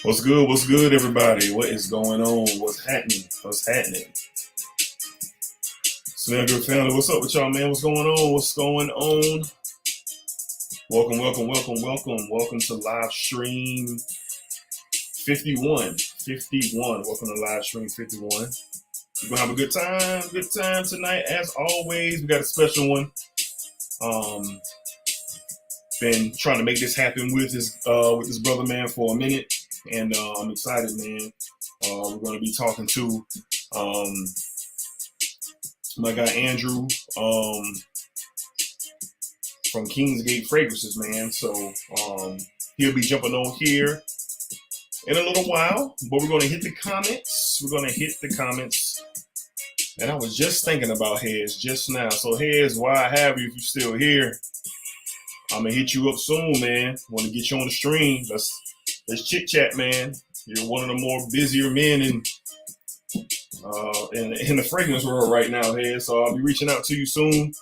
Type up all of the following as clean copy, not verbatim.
What's good? What's good, everybody? What is going on? What's happening? What's happening? Smell Good family, what's up with y'all, man? What's going on? What's going on? Welcome, welcome, welcome, welcome. Welcome to live stream 51. 51. Welcome to live stream 51. We're gonna have a good time tonight. As always, we got a special one. Been trying to make this happen with this brother, man, for a minute. And I'm excited, man. We're going to be talking to my guy Andrew from Kingsgate Fragrances, man. So he'll be jumping on here in a little while, but we're going to hit the comments. And I was just thinking about Hez just now. So Hez, why I have you if you're still here? I'm going to hit you up soon, man. Want to get you on the stream. Let's chit chat, man. You're one of the more busier men in the fragrance world right now, Hed. So I'll be reaching out to you soon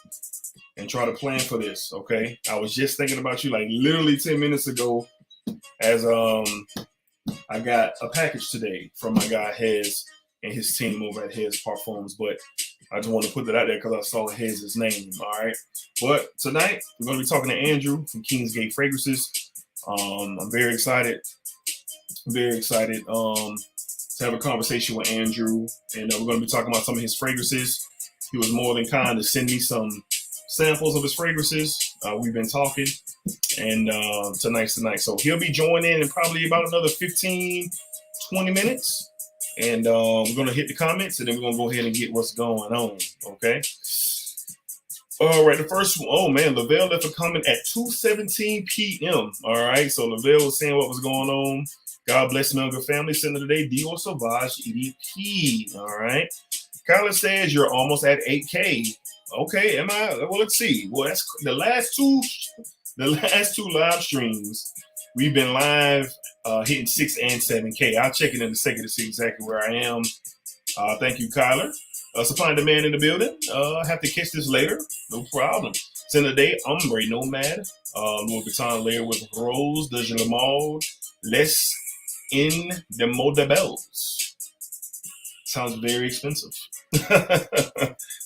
and try to plan for this. Okay. I was just thinking about you like literally 10 minutes ago, as I got a package today from my guy Hez and his team over at Hez Parfums. But I just want to put that out there because I saw Hez's name. All right. But tonight we're going to be talking to Andrew from Kingsgate Fragrances. I'm very excited to have a conversation with Andrew, and we're going to be talking about some of his fragrances. He was more than kind to send me some samples of his fragrances. We've been talking, and tonight's the night. So he'll be joining in probably about another 15, 20 minutes, and we're going to hit the comments, and then we're going to go ahead and get what's going on, okay? All right, the first one, oh man, Lavelle left a comment at 2:17 p.m. All right, so Lavelle was saying what was going on. God bless Smell Good family. Sender today, Dior Sauvage EDP. All right. Kyla says you're almost at 8K. Okay, am I? Well, let's see. Well, that's the last two live streams. We've been live hitting 6 and 7K. I'll check it in a second to see exactly where I am. Thank you, Kyler. Supply and demand in the building. I have to catch this later. No problem. Send a day, Ombre Nomad. Louis Vuitton layer with Rose de Jamal. Les Indemodables. Sounds very expensive.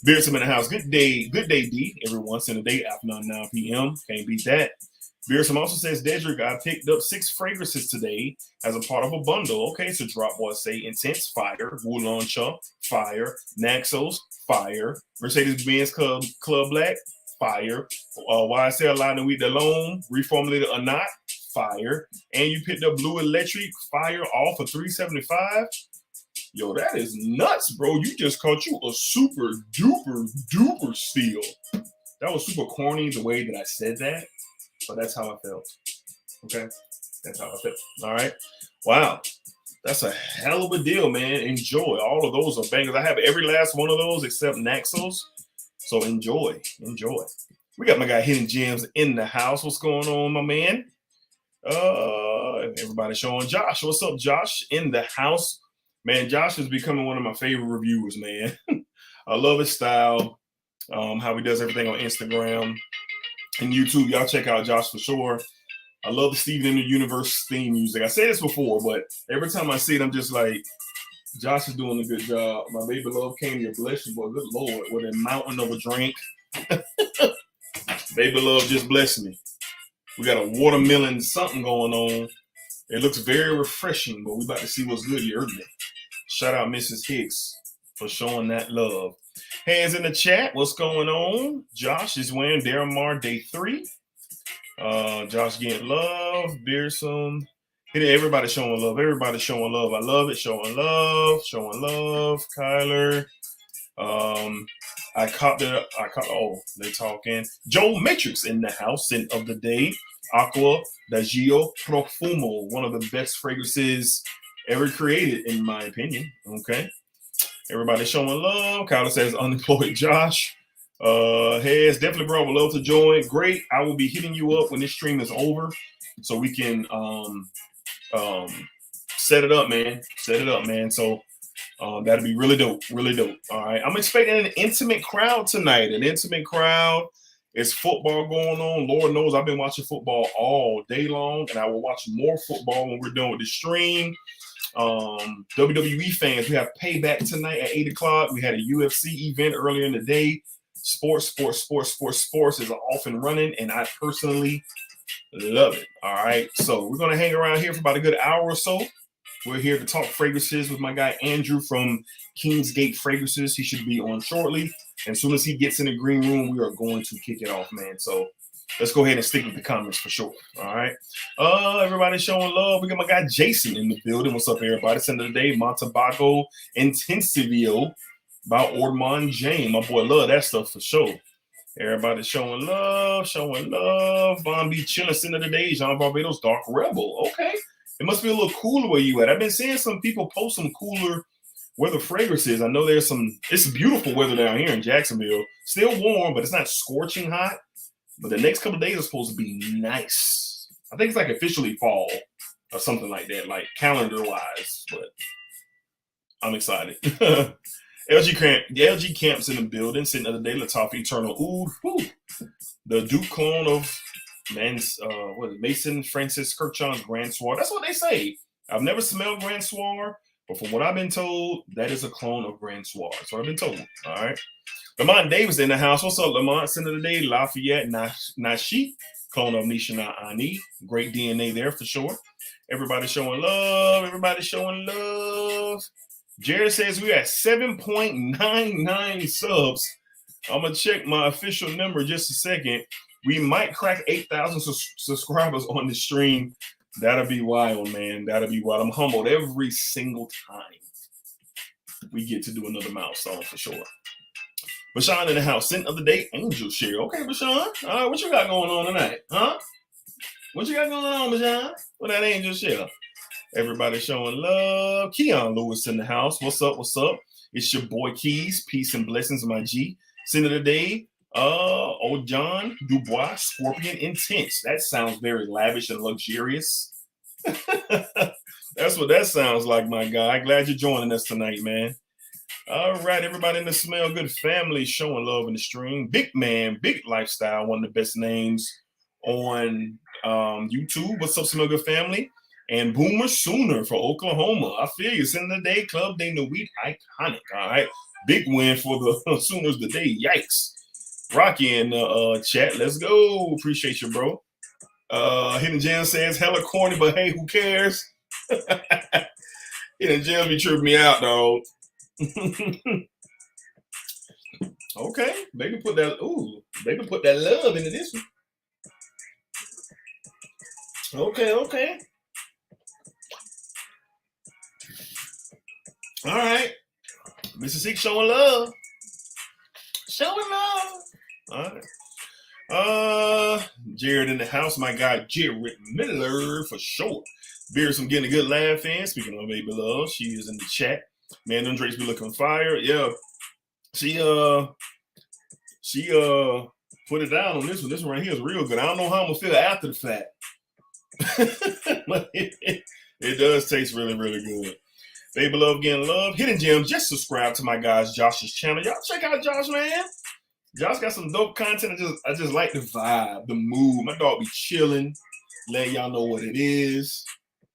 Beerdsome in the house. Good day, D. Everyone. Send a day after 9 p.m. Can't beat that. Beerdsome also says, Dedrick, I picked up 6 fragrances today as a part of a bundle. Okay, so Drop Boy say Intense, fire. Wulon Cha, fire. Naxos, fire. Mercedes-Benz Club Black, fire. YSL Line Nuit de L'Homme, reformulated or not, fire. And you picked up Blue Electric, fire, all for $375. Yo, that is nuts, bro. You just caught you a super duper steal. That was super corny the way that I said that. But that's how I felt. Okay? That's how I felt. All right? Wow. That's a hell of a deal, man. Enjoy. All of those are bangers. I have every last one of those except Naxos. So enjoy. Enjoy. We got my guy Hidden Gems in the house. What's going on, my man? Everybody showing Josh. What's up, Josh? In the house. Man, Josh is becoming one of my favorite reviewers, man. I love his style. How he does everything on Instagram and YouTube. Y'all check out Josh for sure. I love the Steven in the Universe theme music. I said this before, but every time I see it, I'm just like, Josh is doing a good job. My baby love came to bless you, boy. Good Lord. With a mountain of a drink. Baby love just blessed me. We got a watermelon something going on. It looks very refreshing, but we about to see what's good. You heard me. Shout out Mrs. Hicks for showing that love. Hands in the chat. What's going on? Josh is wearing Deramar Day 3. Josh getting love. Beersome. Everybody showing love. Everybody showing love. I love it. Showing love. Showing love. Kyler. They're talking. Joe Matrix in the house. Scent of the day. Aqua Dagio Profumo. One of the best fragrances ever created, in my opinion. Okay. Everybody showing love. Kyler says unemployed Josh. Hez, definitely, bro. Would love to join. Great. I will be hitting you up when this stream is over so we can set it up, man. Set it up, man. So that'll be really dope. Really dope. All right. I'm expecting an intimate crowd tonight. An intimate crowd. It's football going on. Lord knows I've been watching football all day long, and I will watch more football when we're done with the stream. WWE fans, we have Payback tonight at 8 o'clock. We had a UFC event earlier in the day. Sports is off and running, and I personally love it. All right. So we're going to hang around here for about a good hour or so. We're here to talk fragrances with my guy Andrew from Kingsgate Fragrances. He should be on shortly. And as soon as he gets in the green room, we are going to kick it off, man. So let's go ahead and stick with the comments for sure. All right. Everybody showing love. We got my guy Jason in the building. What's up, everybody? It's the end of the day. Montebago Intensivio by Ormond James. My boy love that stuff for sure. Everybody showing love, showing love. Von B chilling, end of the day. Jean Barbados Dark Rebel. Okay. It must be a little cooler where you at. I've been seeing some people post some cooler weather fragrances. I know there's some, it's beautiful weather down here in Jacksonville. Still warm, but it's not scorching hot. But the next couple of days are supposed to be nice. I think it's like officially fall or something like that, like calendar-wise. But I'm excited. LG Camp's in the building. Sitting the other day, Lataf Eternal Oud. Woo. The Duke clone of Mason Francis Kirkjohn's Grand Soir. That's what they say. I've never smelled Grand Soir, but from what I've been told, that is a clone of Grand Soir. That's what I've been told. All right. Lamont Davis in the house. What's up, Lamont? End of the day, Lafayette Nashi, clone of Nishana Ani. Great DNA there for sure. Everybody showing love. Everybody showing love. Jared says we're at 7.99 subs. I'm going to check my official number just a second. We might crack 8,000 subscribers on the stream. That'll be wild, man. That'll be wild. I'm humbled every single time we get to do another milestone for sure. Bashan in the house. Scent of the day, Angel Share. Okay, Bashan. All right, what you got going on tonight? Huh? What you got going on, Bashan? What that Angel Share? Everybody showing love. Keon Lewis in the house. What's up? What's up? It's your boy Keys. Peace and blessings, my G. Scent of the day. Old John Dubois, Scorpion Intense. That sounds very lavish and luxurious. That's what that sounds like, my guy. Glad you're joining us tonight, man. All right, everybody in the Smell Good family showing love in the stream. Big Man, Big Lifestyle, one of the best names on YouTube. What's up, Smell Good family? And Boomer Sooner for Oklahoma. I feel you. Send the day club. They know we iconic. All right. Big win for the Sooners today. Yikes. Rocky in the chat. Let's go. Appreciate you, bro. Hidden Gem says, hella corny, but hey, who cares? Hidden Gem be tripping me out, dog. Okay. They can put that, they can put that love into this one. Okay. All right. Mr. Six showing love. Showing love. All right. Jared in the house. My guy, Jared Miller, for sure. Beers, I'm getting a good laugh in. Speaking of baby love, she is in the chat. Man, them drinks be looking fire. Yeah. She put it down on this one. This one right here is real good. I don't know how I'm gonna feel after the fact. But it does taste really, really good. Baby love, getting love. Hidden Gems, just subscribe to my guys Josh's channel. Y'all check out Josh, man. Josh got some dope content. I just like the vibe, the mood. My dog be chilling, letting y'all know what it is.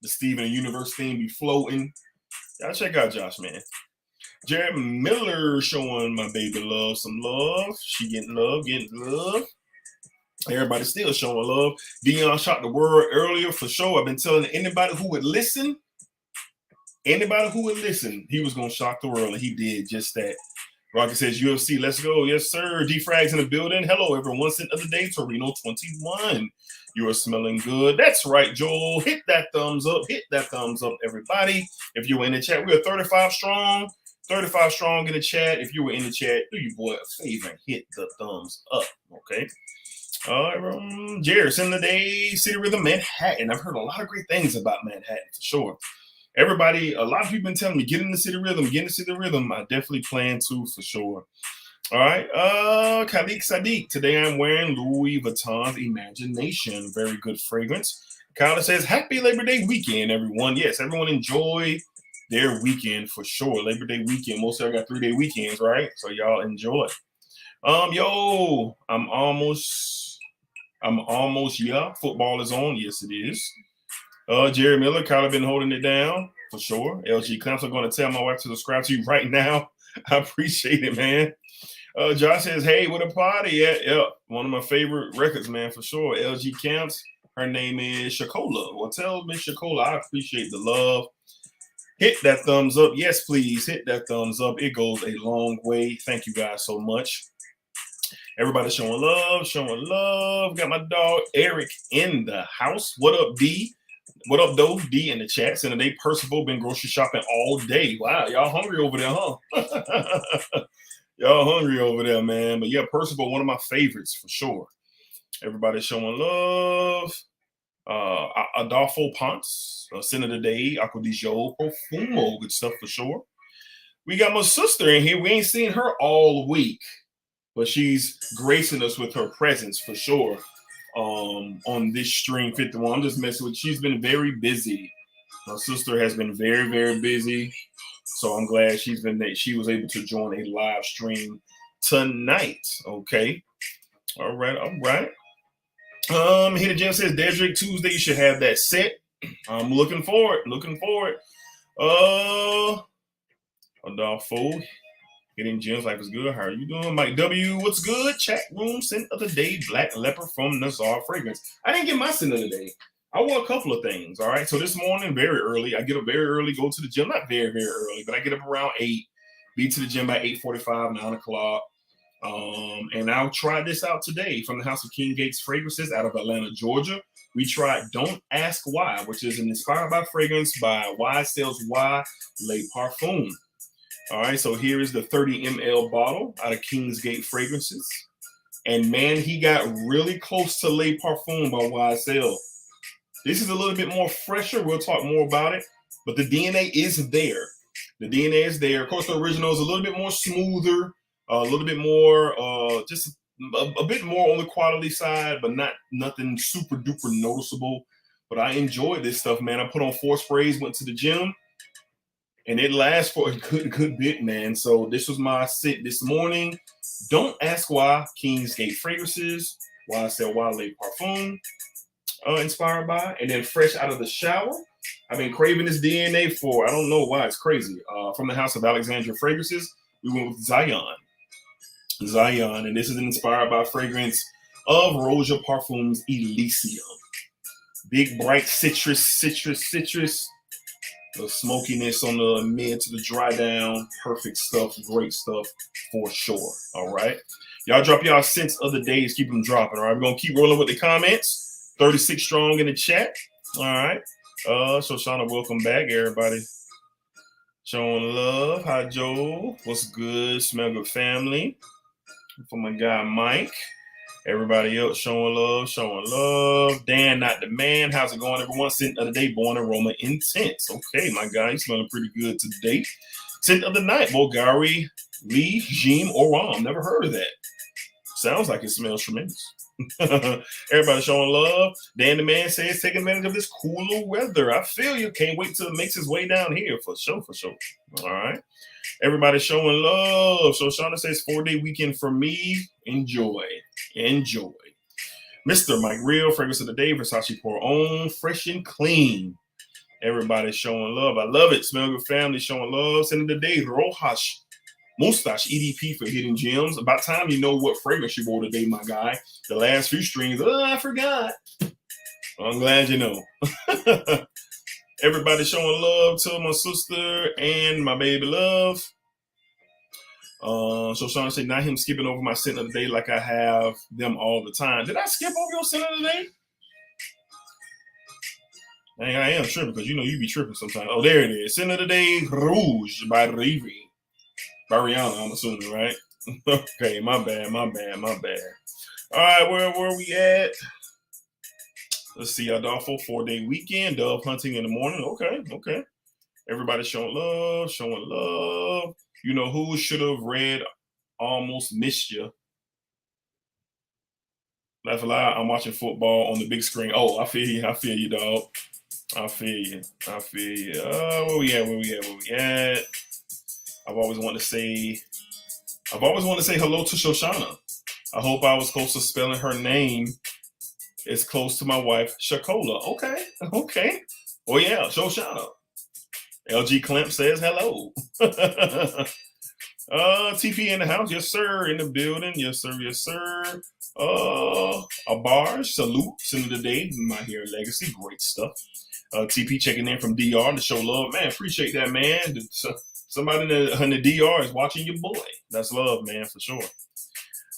The Steven Universe theme be floating. Y'all check out Josh, man. Jared Miller showing my baby love some love. She getting love. Everybody still showing love. Dion shot the word earlier for sure. I've been telling anybody who would listen, he was going to shock the world, and he did just that. Rocky says, UFC, let's go. Yes, sir. D-Frag's in the building. Hello, everyone. Scent of the day, Torino 21. You are smelling good. That's right, Joel. Hit that thumbs up. Hit that thumbs up, everybody. If you were in the chat, we are 35 strong. 35 strong in the chat. If you were in the chat, do you boy a favor and hit the thumbs up, okay? Jared, Scent of the day, City Rhythm, Manhattan. I've heard a lot of great things about Manhattan, for sure. Everybody, a lot of people been telling me, get in the City Rhythm. I definitely plan to, for sure. All right. Khalik Sadiq. Today I'm wearing Louis Vuitton's Imagination. Very good fragrance. Kyla says, happy Labor Day weekend, everyone. Yes, everyone enjoy their weekend for sure. Labor Day weekend. Most of y'all got 3-day weekends, right? So y'all enjoy. Yo, I'm almost, yeah. Football is on. Yes, it is. Jerry Miller, Kyla been holding it down for sure. LG Clamps, I'm going to tell my wife to subscribe to you right now. I appreciate it, man. Josh says, hey, what a party at? Yep, one of my favorite records, man, for sure. LG Camps. Her name is Shakola. Well, tell Miss Shakola I appreciate the love. Hit that thumbs up. Yes, please. Hit that thumbs up. It goes a long way. Thank you guys so much. Everybody showing love, showing love. Got my dog Eric in the house. What up, D? What up, though? D in the chat. Saying today, Percival been grocery shopping all day. Wow, y'all hungry over there, huh? Y'all hungry over there, man. But yeah, Percival, one of my favorites for sure. Everybody showing love. Adolfo Ponce, Senator Day, Acquadijo, Profumo, good stuff for sure. We got my sister in here. We ain't seen her all week, but she's gracing us with her presence for sure. On this stream 51, I'm just messing with. She's been very busy. My sister has been very, very busy. So I'm glad she was able to join a live stream tonight. Okay. All right. Here Jim says, Dedrick, Tuesday, you should have that set. I'm looking forward. Adolfo, hitting Jim's life is good. How are you doing? Mike W, what's good? Chat room, scent of the day, Black Leopard from Nazar Fragrance. I didn't get my scent of the day. I wore a couple of things, all right? So this morning, very early, I get up very early, go to the gym. Not very, very early, but I get up around 8, be to the gym by 8:45, 9 o'clock. And I'll try this out today from the House of King Gates Fragrances out of Atlanta, Georgia. We tried Don't Ask Why, which is an inspired by fragrance by YSL's Y Le Parfum. All right, so here is the 30 ml bottle out of Kingsgate Fragrances. And man, he got really close to Le Parfum by YSL. This is a little bit more fresher. We'll talk more about it, but the DNA is there. The DNA is there. Of course, the original is a little bit more smoother, a little bit more, just a bit more on the quality side, but nothing super duper noticeable. But I enjoyed this stuff, man. I put on 4 sprays, went to the gym, and it lasts for a good bit, man. So this was my sit this morning. Don't Ask Why, Kingsgate Fragrances, YSL Y Le Parfum, inspired by, and then fresh out of the shower. I've been craving this DNA for, I don't know why, it's crazy. From the House of Alexandria Fragrances, we went with Zion, and this is inspired by fragrance of Roja Parfums Elysium. Big, bright citrus. The smokiness on the mid to the dry down. Perfect stuff, great stuff for sure. All right. Y'all drop y'all scents of the days, keep them dropping. All right. We're going to keep rolling with the comments. 36 strong in the chat. All right. Shoshana, welcome back, everybody. Showing love. Hi, Joe. What's good? Smell good family. For my guy, Mike. Everybody else showing love. Dan, not the man. How's it going, everyone? Scent of the day, Born Aroma Intense. Okay, my guy, you're smelling pretty good today. Scent of the night, Bulgari, Lee, Jim, Oram. Never heard of that. Sounds like it smells tremendous. Everybody showing love. Dan the man says, take advantage of this cooler weather. I feel you. Can't wait till it makes its way down here for sure. All right. Everybody showing love. So Shauna says 4-day weekend for me. Enjoy. Mr. Mike Real, fragrance of the day, Versace Pour On, fresh and clean. Everybody showing love. I love it. Smell good family showing love. Send of the day, Rojas Mustache EDP for Hidden Gems. About time you know what fragrance you wore today, my guy. The last few streams, I forgot. Well, I'm glad you know. Everybody showing love to my sister and my baby love. So Shauna said, not him skipping over my scent of the day like I have them all the time. Did I skip over your scent of the day? Dang, I am tripping because you know you be tripping sometimes. Oh, there it is. Scent of the day, Rouge by Riri. By Rihanna, I'm assuming, right? Okay, my bad. All right, where we at? Let's see, Adolfo, 4-day weekend, dove hunting in the morning. Okay. Everybody showing love. You know who should have read Almost Missed You? Laugh aloud. I'm watching football on the big screen. Oh, I feel you. I feel you, dog. I feel you. I feel you. Where we at? Where we at? Where we at? I've always wanted to say hello to Shoshana. I hope I was close to spelling her name. It's close to my wife, Shakola. Okay. Okay. Oh yeah, Shoshana. LG Clamp says hello. TP in the house, yes sir. In the building, yes sir, yes sir. A barge, salute, send of the day, my hair legacy, great stuff. TP checking in from DR to show love, man. Appreciate that, man. Somebody in the DR is watching your boy. That's love, man, for sure.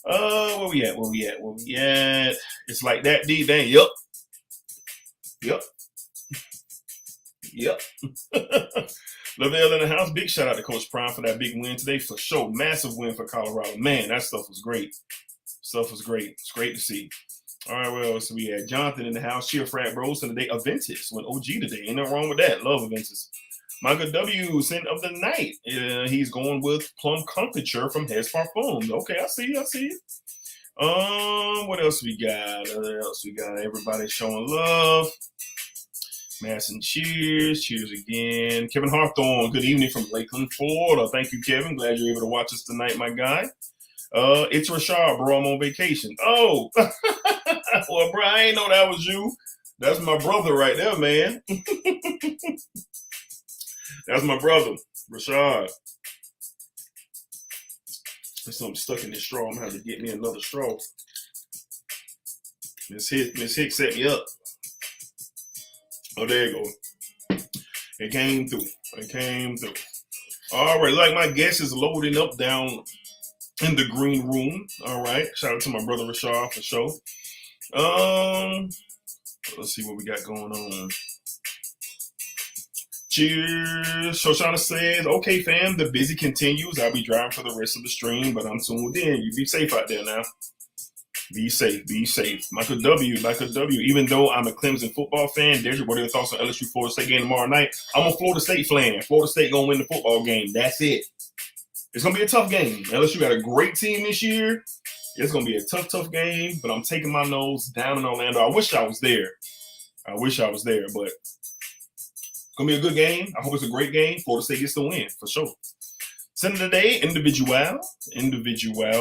Where we at? Where we at? Where we at? It's like that, D. Dang, yup. Yup. Yep. Lavelle in the house. Big shout out to Coach Prime for that big win today, for sure. Massive win for Colorado. Man, that stuff was great. Stuff was great. It's great to see. All right, well, so we had Jonathan in the house. Cheer frat bros today. Aventus went OG today. Ain't nothing wrong with that. Love Aventus. Michael W. Scent of the night. He's going with Plum Comfiture from Heads Parfums. Okay, I see you. I see you. What else we got? Everybody showing love. Mass and cheers. Cheers again. Kevin Hawthorne, good evening from Lakeland, Florida. Thank you, Kevin. Glad you're able to watch us tonight, my guy. It's Rashad, bro. I'm on vacation. Oh, well, bro, I ain't know that was you. That's my brother right there, man. That's my brother, Rashad. There's something stuck in this straw. I'm gonna have to get me another straw. Miss Hicks set me up. Oh, there you go. It came through. It came through. All right, like my guest is loading up down in the green room. All right. Shout out to my brother Rashad for sure. Let's see what we got going on. Cheers. Shoshana says, okay, fam, the busy continues. I'll be driving for the rest of the stream, but I'm tuned in. You be safe out there now. Be safe. Be safe. Michael W. Even though I'm a Clemson football fan, Dedrick, what are your thoughts on LSU Florida State game tomorrow night? I'm a Florida State fan. Florida State going to win the football game. That's it. It's going to be a tough game. LSU got a great team this year. It's going to be a tough game, but I'm taking my nose down in Orlando. I wish I was there, but it's going to be a good game. I hope it's a great game. Florida State gets the win, for sure. Send of the day, individual,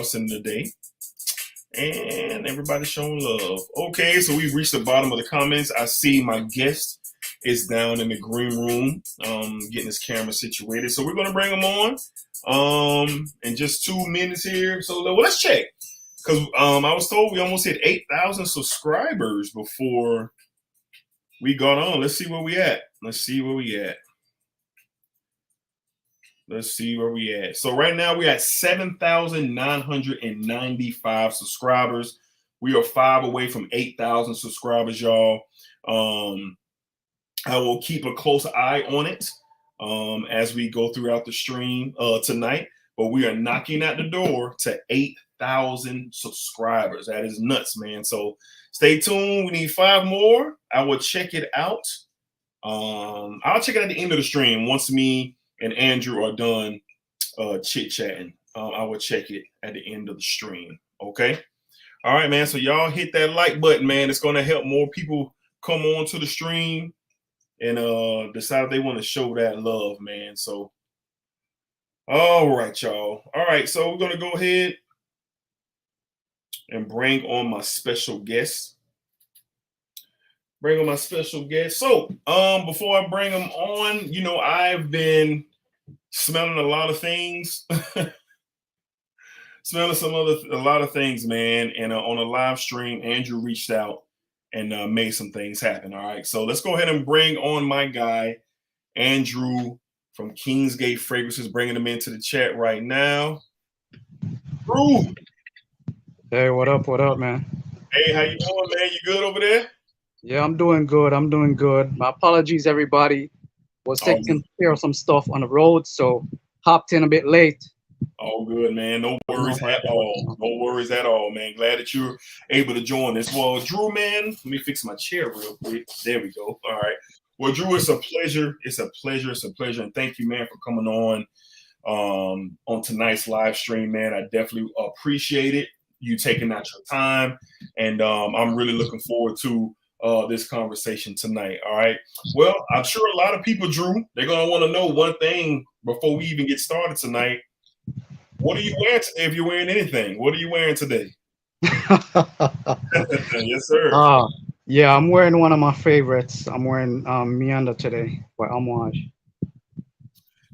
send of the day. And everybody showing love. Okay, so we've reached the bottom of the comments. I see my guest is down in the green room, getting his camera situated. So we're going to bring him on in just 2 minutes here. So let's check. Because I was told we almost hit 8,000 subscribers before we got on. Let's see where we at. So right now we're at 7,995 subscribers. We are 5 away from 8,000 subscribers, y'all. I will keep a close eye on it as we go throughout the stream tonight. But we are knocking at the door to 8,000 subscribers. That is nuts, man. So stay tuned. We need 5 more. I will check it out. I'll check it at the end of the stream once me and Andrew are done chit-chatting. I will check it at the end of the stream. Okay? All right, man. So y'all hit that like button, man. It's going to help more people come on to the stream and decide if they want to show that love, man. So, all right, y'all. All right, so we're going to go ahead and bring on my special guest. So, before I bring them on, I've been smelling a lot of things. A lot of things, man. And on a live stream, Andrew reached out and made some things happen. All right. So let's go ahead and bring on my guy, Andrew from Kingsgate Fragrances, bringing him into the chat right now. Drew. Hey, what up, man? Hey, how you doing, man? You good over there? Yeah, I'm doing good. My apologies, everybody. Was taking care of some stuff on the road, so hopped in a bit late. All good, man. No worries at all, man. Glad that you're able to join us. Well, Drew, man, let me fix my chair real quick. There we go. All right. Well, Drew, it's a pleasure. And thank you, man, for coming on tonight's live stream, man. I definitely appreciate it. you taking out your time, and I'm really looking forward to this conversation tonight. All right. Well, I'm sure a lot of people, Drew, they're gonna want to know one thing before we even get started tonight. What are you wearing today? If you're wearing anything, what are you wearing today? Yes, sir. Yeah, I'm wearing one of my favorites. I'm wearing Meander today by Amouage.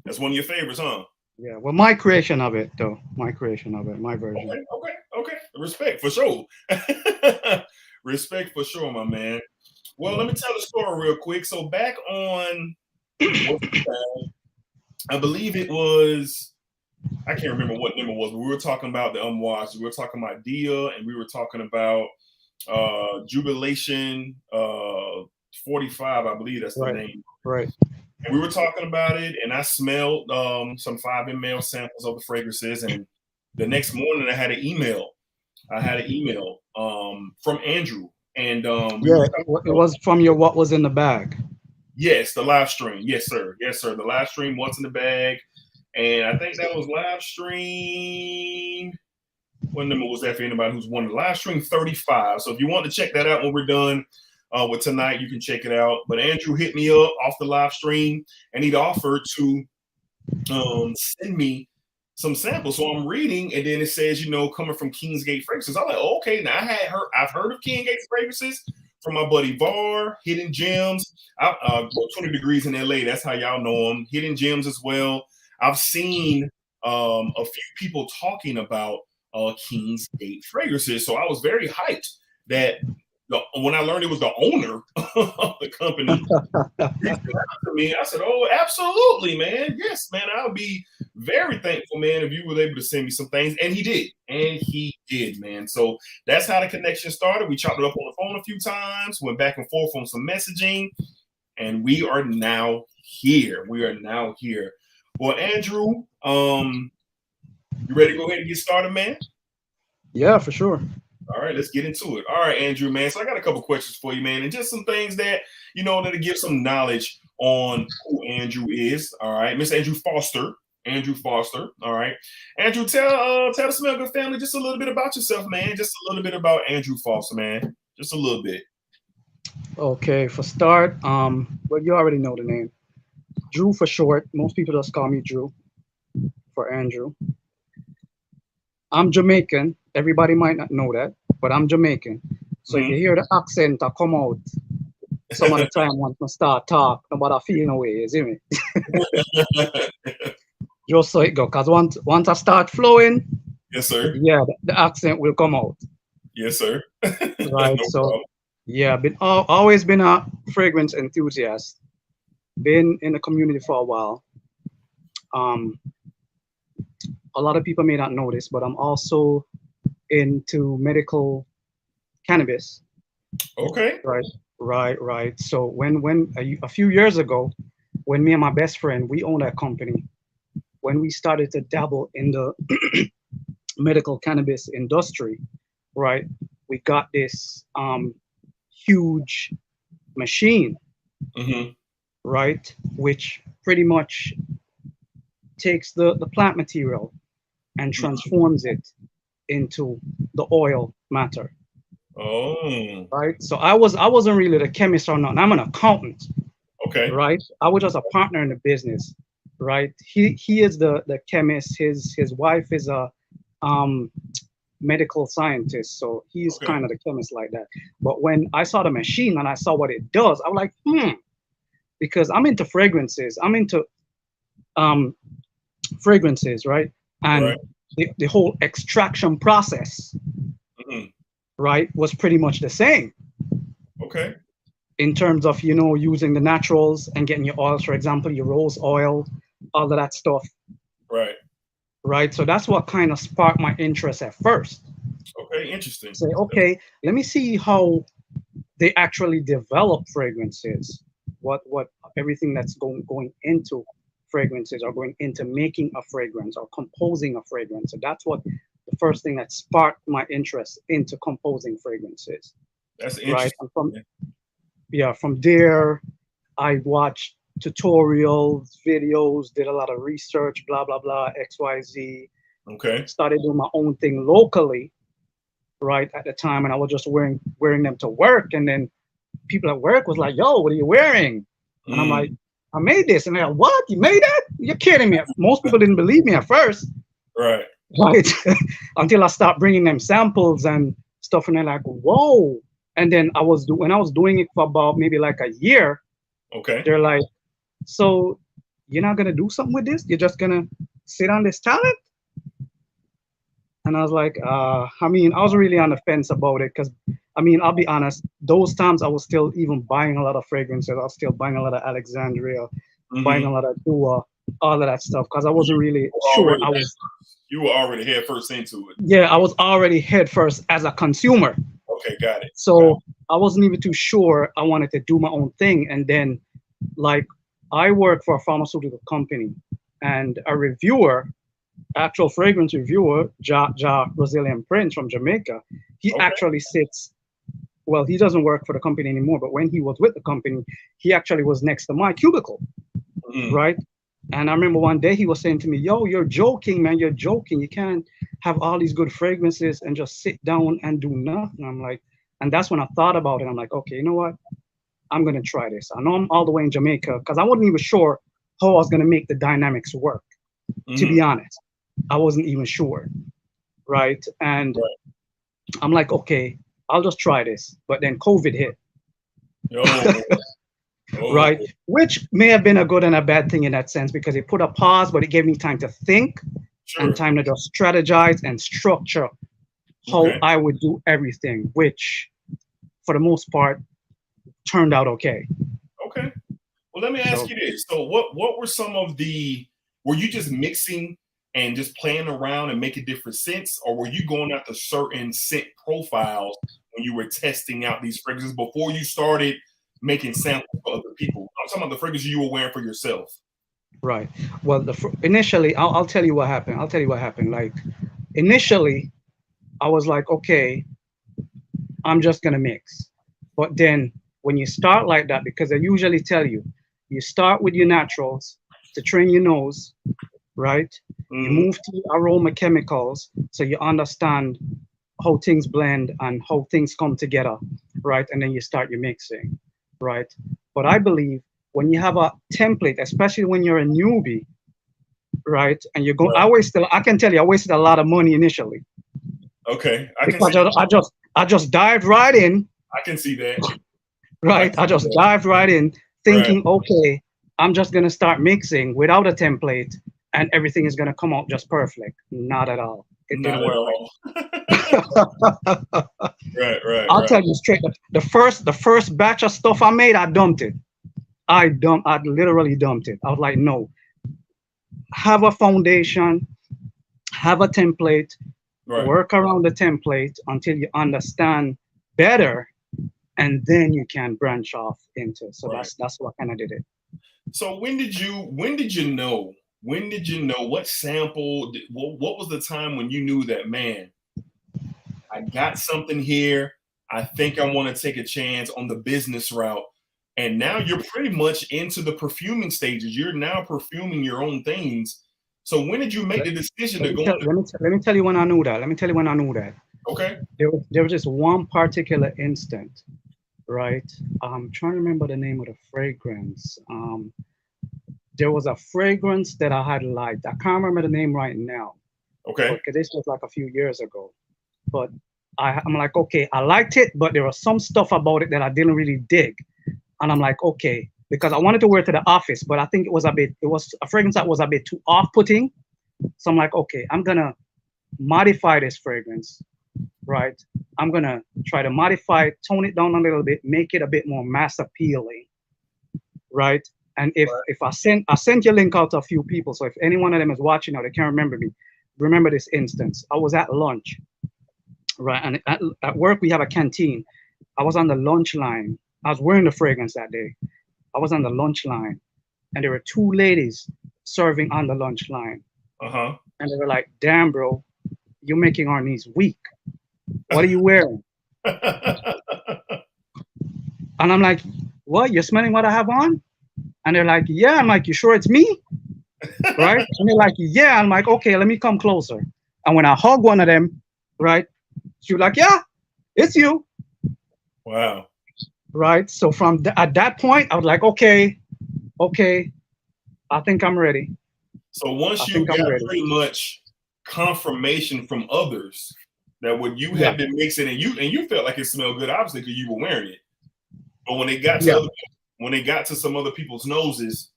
That's one of your favorites, huh? Yeah, well, my creation of it, though. My creation of it, my version. Okay. Respect for sure. Respect for sure, my man. Well, let me tell the story real quick. So back on, I believe it was, I can't remember what number it was, but we were talking about the Unwashed. We were talking about Dia, and we were talking about Jubilation 45, I believe that's the name. Right. And we were talking about it, and I smelled some 5ml samples of the fragrances. And the next morning, I had an email. From Andrew, and it was from your What Was in the Bag. Yes, the live stream. Yes, sir. The live stream, What's in the Bag, and I think that was live stream. What number was that for anybody who's won the live stream? 35. So if you want to check that out when we're done with tonight, you can check it out. But Andrew hit me up off the live stream, and he'd offered to send me some samples. So I'm reading, and then it says, coming from Kingsgate Fragrances. I'm like, okay, now I've heard of Kingsgate Fragrances from my buddy Var, Hidden Gems. 20 Degrees in LA. That's how y'all know them. Hidden Gems as well. I've seen a few people talking about Kingsgate Fragrances. So I was very hyped that when I learned it was the owner of the company reached out to me. I said, oh, absolutely, man. Yes, man. I'll be very thankful, man, if you were able to send me some things. And he did, man. So that's how the connection started. We chopped it up on the phone a few times, went back and forth on some messaging, and we are now here. Well, Andrew, you ready to go ahead and get started, man? Yeah, for sure. All right, let's get into it. All right, Andrew, man. So I got a couple questions for you, man, and just some things that, that'll give some knowledge on who Andrew is. All right, Mr. Andrew Foster. All right, Andrew, tell the Smell Good family just a little bit about yourself, man. Just a little bit about Andrew Foster, man. Just a little bit. Okay, for start, well, you already know the name. Drew for short. Most people just call me Drew for Andrew. I'm Jamaican. Everybody might not know that, but I'm Jamaican. So if you hear the accent I come out some of the time once I start talk, nobody feel no way, you see me? Just so it go, because once I start flowing, yes, sir. Yeah, the accent will come out. Yes, sir. Right. No so problem. Yeah, always been a fragrance enthusiast. Been in the community for a while. A lot of people may not know this, but I'm also into medical cannabis. Okay. Right. So when a few years ago, when me and my best friend, we owned a company, when we started to dabble in the medical cannabis industry, right, we got this huge machine, right, which pretty much takes the plant material and transforms it into the oil matter. Oh. Right. So I wasn't really the chemist or nothing. I'm an accountant. Okay. Right. I was just a partner in the business. Right. He is the chemist. His wife is a medical scientist. So he's kind of the chemist like that. But when I saw the machine and I saw what it does, I was like, because I'm into fragrances. I'm into fragrances, right? And the whole extraction process, right, was pretty much the same. Okay. In terms of, using the naturals and getting your oils, for example, your rose oil, all of that stuff. Right. Right. So that's what kind of sparked my interest at first. Okay, interesting. Say, okay, let me see how they actually develop fragrances. What everything that's going into fragrances or going into making a fragrance or composing a fragrance. So that's what the first thing that sparked my interest into composing fragrances. That's interesting. Right. From there, I watched tutorials, videos, did a lot of research, blah, blah, blah, XYZ. Okay. Started doing my own thing locally. right, at the time, and I was just wearing them to work, and then people at work was like, "Yo, what are you wearing?" And I'm like, "I made this," and they're like, "What? You made that? You're kidding me!" Most people didn't believe me at first, Right. right? Until I start bringing them samples and stuff, and they're like, "Whoa!" And then when I was doing it for about maybe like a year, Okay. they're like, "So you're not gonna do something with this? You're just gonna sit on this talent?" And I was like, I mean, I was really on the fence about it because, I mean, I'll be honest, those times I was still even buying a lot of fragrances. I was still buying a lot of Alexandria, buying a lot of Dua, all of that stuff because I wasn't really sure. You were already head first into it. Yeah, I was already head first as a consumer. Okay, got it. So I wasn't even too sure I wanted to do my own thing. And then, like, I work for a pharmaceutical company, and a reviewer, actual fragrance reviewer, Brazilian Prince from Jamaica, he actually sits, well, he doesn't work for the company anymore, but when he was with the company, he actually was next to my cubicle, right? And I remember one day he was saying to me, "Yo, you're joking, man, you're joking. You can't have all these good fragrances and just sit down and do nothing." I'm like, and that's when I thought about it. I'm like, okay, you know what? I'm going to try this. I know I'm all the way in Jamaica because I wasn't even sure how I was going to make the dynamics work, to be honest. I wasn't even sure, right? And I'm like, okay, I'll just try this. But then COVID hit, right? Which may have been a good and a bad thing in that sense because it put a pause, but it gave me time to think and time to just strategize and structure how I would do everything, which for the most part turned out okay. Okay. Well, let me ask you this. So what were some of were you just mixing and just playing around and making different scents, or were you going after certain scent profiles when you were testing out these fragrances before you started making samples for other people? I'm talking about the fragrances you were wearing for yourself. Right. Well, initially, I'll tell you what happened. Like, initially, I was like, okay, I'm just going to mix. But then when you start like that, because I usually tell you, you start with your naturals to train your nose, right? You move to aroma chemicals so you understand how things blend and how things come together, right? And then you start your mixing, right? But I believe when you have a template, especially when you're a newbie, right? And you're going, I can tell you, I wasted a lot of money initially. Okay. I just dived right in. I can see that. Right. I just dived right in thinking, okay, I'm just going to start mixing without a template and everything is going to come out just perfect. Not at all. It didn't work. Right. I'll tell you straight. The first batch of stuff I made, I dumped it. I literally dumped it. I was like, no, have a foundation, have a template, work around the template until you understand better, and then you can branch off into. So that's what kind of did it. So when did you know what sample, what was the time when you knew that, man, I got something here, I think I want to take a chance on the business route? And now you're pretty much into the perfuming stages. You're now perfuming your own things. So when did you make the decision to go? Let me tell you when I knew that. Okay. There was just one particular instant, right? I'm trying to remember the name of the fragrance. There was a fragrance that I had liked. I can't remember the name right now. Okay. Because this was like a few years ago. But I'm like, okay, I liked it, but there was some stuff about it that I didn't really dig. And I'm like, okay, because I wanted to wear it to the office, but I think it was a fragrance that was a bit too off-putting. So I'm like, okay, I'm gonna modify this fragrance, right? I'm gonna try to modify it, tone it down a little bit, make it a bit more mass appealing, right? And if I sent your link out to a few people, so if any one of them is watching or they can't remember me, remember this instance. I was at lunch, right? And at work we have a canteen. I was on the lunch line. I was wearing the fragrance that day. I was on the lunch line, and there were two ladies serving on the lunch line. And they were like, "Damn, bro, you're making our knees weak. What are you wearing?" And I'm like, "What? You're smelling what I have on?" And they're like, "Yeah." I'm like, "You sure it's me?" Right? And they're like, "Yeah." I'm like, "Okay, let me come closer." And when I hug one of them, right, She was like, yeah, it's you. Wow. Right. So at that point, I was like, okay, I think I'm ready. So once I you think I'm got ready. pretty much confirmation from others that what you Yeah. had been mixing and you felt like it smelled good, obviously, because you were wearing it. But when it got to Yeah. when it got to some other people's noses,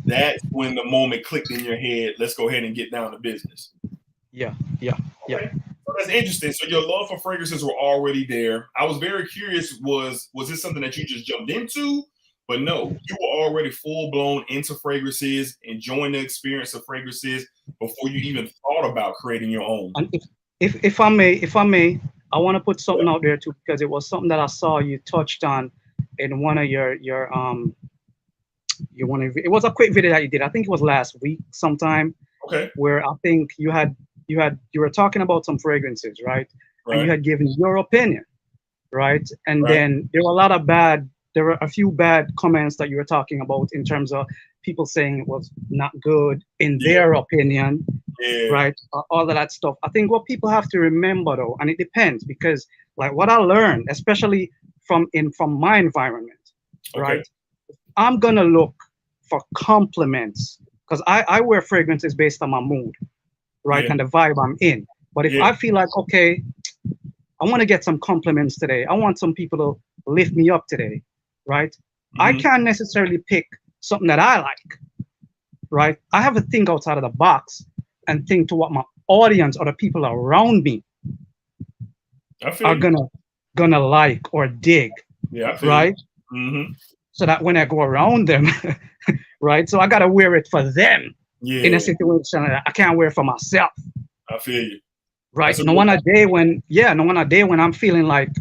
that's when the moment clicked in your head. Let's go ahead and get down to business. Yeah. Okay. So that's interesting. So your love for fragrances were already there. I was very curious. Was this something that you just jumped into? But no, you were already full blown into fragrances, enjoying the experience of fragrances before you even thought about creating your own. And if I may, I want to put something out there too, because it was something that I saw you touched on in one of your it was a quick video that you did. I think it was last week sometime. Okay. Where I think you were talking about some fragrances, right? And you had given your opinion, right? And then there were a few bad comments that you were talking about in terms of people saying it was not good in their opinion, right? All of that stuff. I think what people have to remember though, and it depends, because like what I learned, especially from my environment, right? I'm gonna look for compliments, because I wear fragrances based on my mood, right? And the vibe I'm in. But if I feel like, okay, I want to get some compliments today, I want some people to lift me up today, right? I can't necessarily pick something that I like, right? I have to think outside of the box and think to what my audience or the people around me are gonna like or dig, right? So that when I go around them, right? So I gotta wear it for them in a situation that I can't wear for myself. I feel you. Right. No one a day when I'm feeling like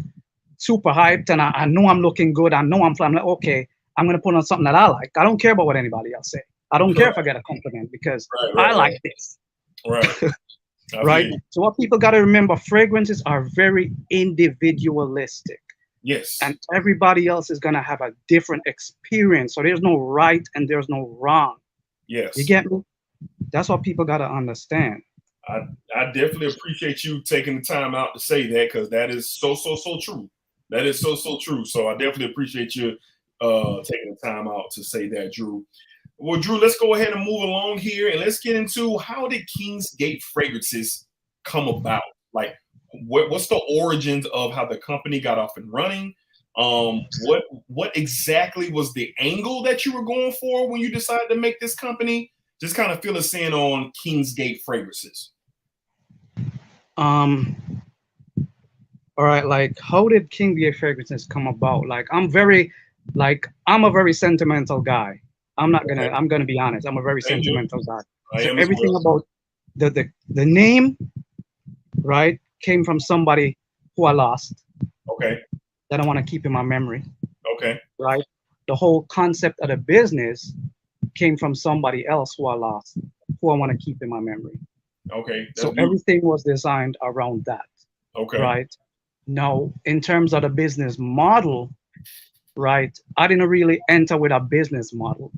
super hyped and I know I'm looking good. I know I'm like, okay, I'm gonna put on something that I like. I don't care about what anybody else say. I don't care if I get a compliment, because I like this. Right. So what people gotta remember, fragrances are very individualistic. Yes. And everybody else is gonna have a different experience. So there's no right and there's no wrong. Yes. You get me? That's what people gotta understand. I definitely appreciate you taking the time out to say that, because that is so true. That is so true. So I definitely appreciate you taking the time out to say that, Drew. Well, Drew, let's go ahead and move along here, and let's get into how did Kingsgate Fragrances come about? Like, what's the origins of how the company got off and running? What exactly was the angle that you were going for when you decided to make this company? Just kind of fill us in on Kingsgate Fragrances. All right, like how did Kingsgate Fragrances come about? Like I'm a very sentimental guy. I'm gonna be honest. I'm a very sentimental guy. So everything about the name, right, came from somebody who I lost. Okay. That I want to keep in my memory. Okay. Right. The whole concept of the business came from somebody else who I lost, who I want to keep in my memory. Okay. So everything was designed around that. Okay. Right. Now, in terms of the business model, right, I didn't really enter with a business model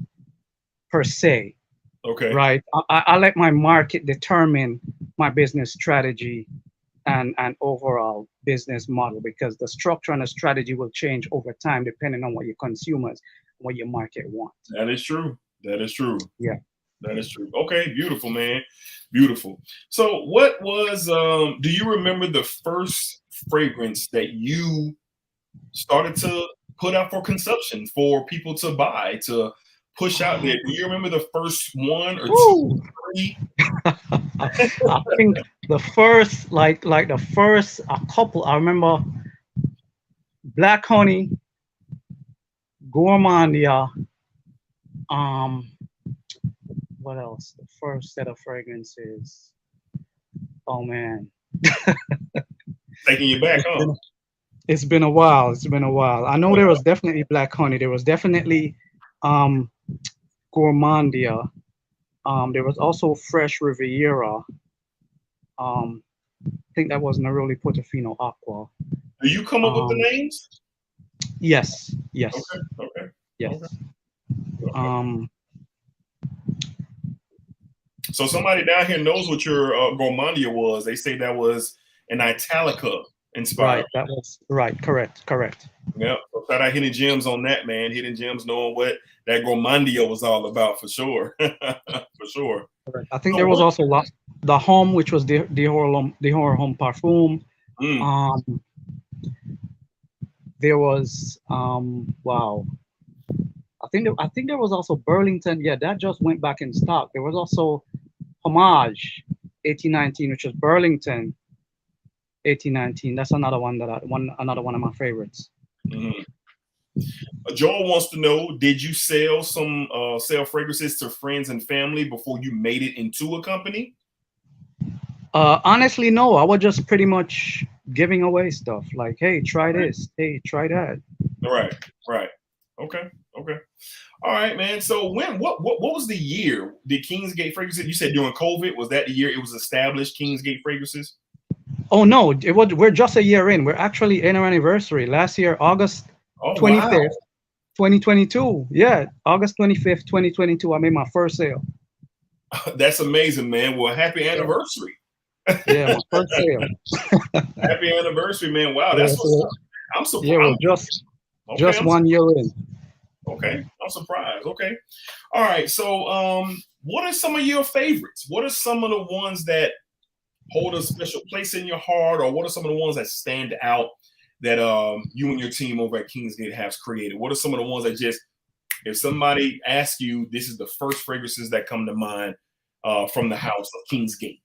per se. Okay. Right. I let my market determine my business strategy and overall business model, because the structure and the strategy will change over time depending on what your consumers, what your market wants. That is true. That is true. Yeah. That is true. Okay, beautiful, man. Beautiful. So what was do you remember the first fragrance that you started to put out for consumption, for people to buy, to push out there? Do you remember the first one or two, three? I think the first, like the first a couple, I remember Black Honey, Gourmandia, what else? The first set of fragrances. Oh man. Taking you back, huh? It's been a while. It's been a while. I know there was definitely Black Honey. There was definitely Gourmandia. There was also Fresh Riviera. I think that was Neroli Portofino Aqua. Do you come up with the names? Yes. Yes. Okay. Yes. Okay. So somebody down here knows what your Gourmandia was. They say that was an Italica inspired. Right. That was right. Correct. Yep. So shout out Hidden Gems on that, man. Hidden Gems knowing what that Gourmandio was all about for sure. For sure. Correct. I think So there was what? also the Home, which was the Horror Home Parfum. Mm, Um, there was wow. I think there was also Burlington. Yeah, that just went back in stock. There was also Homage 1819, which was Burlington 1819. That's another one of my favorites. mhm. Joel wants to know: did you sell sell fragrances to friends and family before you made it into a company? Honestly, no. I was just pretty much giving away stuff like, hey, try Okay. this. Hey, try that. Right. Right. Okay. Okay. All right, man. So what was the year did Kingsgate Fragrances? You said during COVID. Was that the year it was established? Kingsgate Fragrances. Oh no, it was. We're just a year in. We're actually in our anniversary. Last year, August Oh wow, 25th, 2022. Yeah, August 25th, 2022. I made my first sale. that's amazing, man. Well, happy Yeah, anniversary. yeah, my first sale. Happy anniversary, man. Wow, Yeah, that's what's so up. I'm yeah, surprised. we're Okay, just 1 year in. okay. I'm surprised. Okay. All right. So, what are some of your favorites? What are some of the ones that hold a special place in your heart, or what are some of the ones that stand out that you and your team over at Kingsgate have created? What are some of the ones that just, if somebody asks you, this is the first fragrances that come to mind from the house of Kingsgate?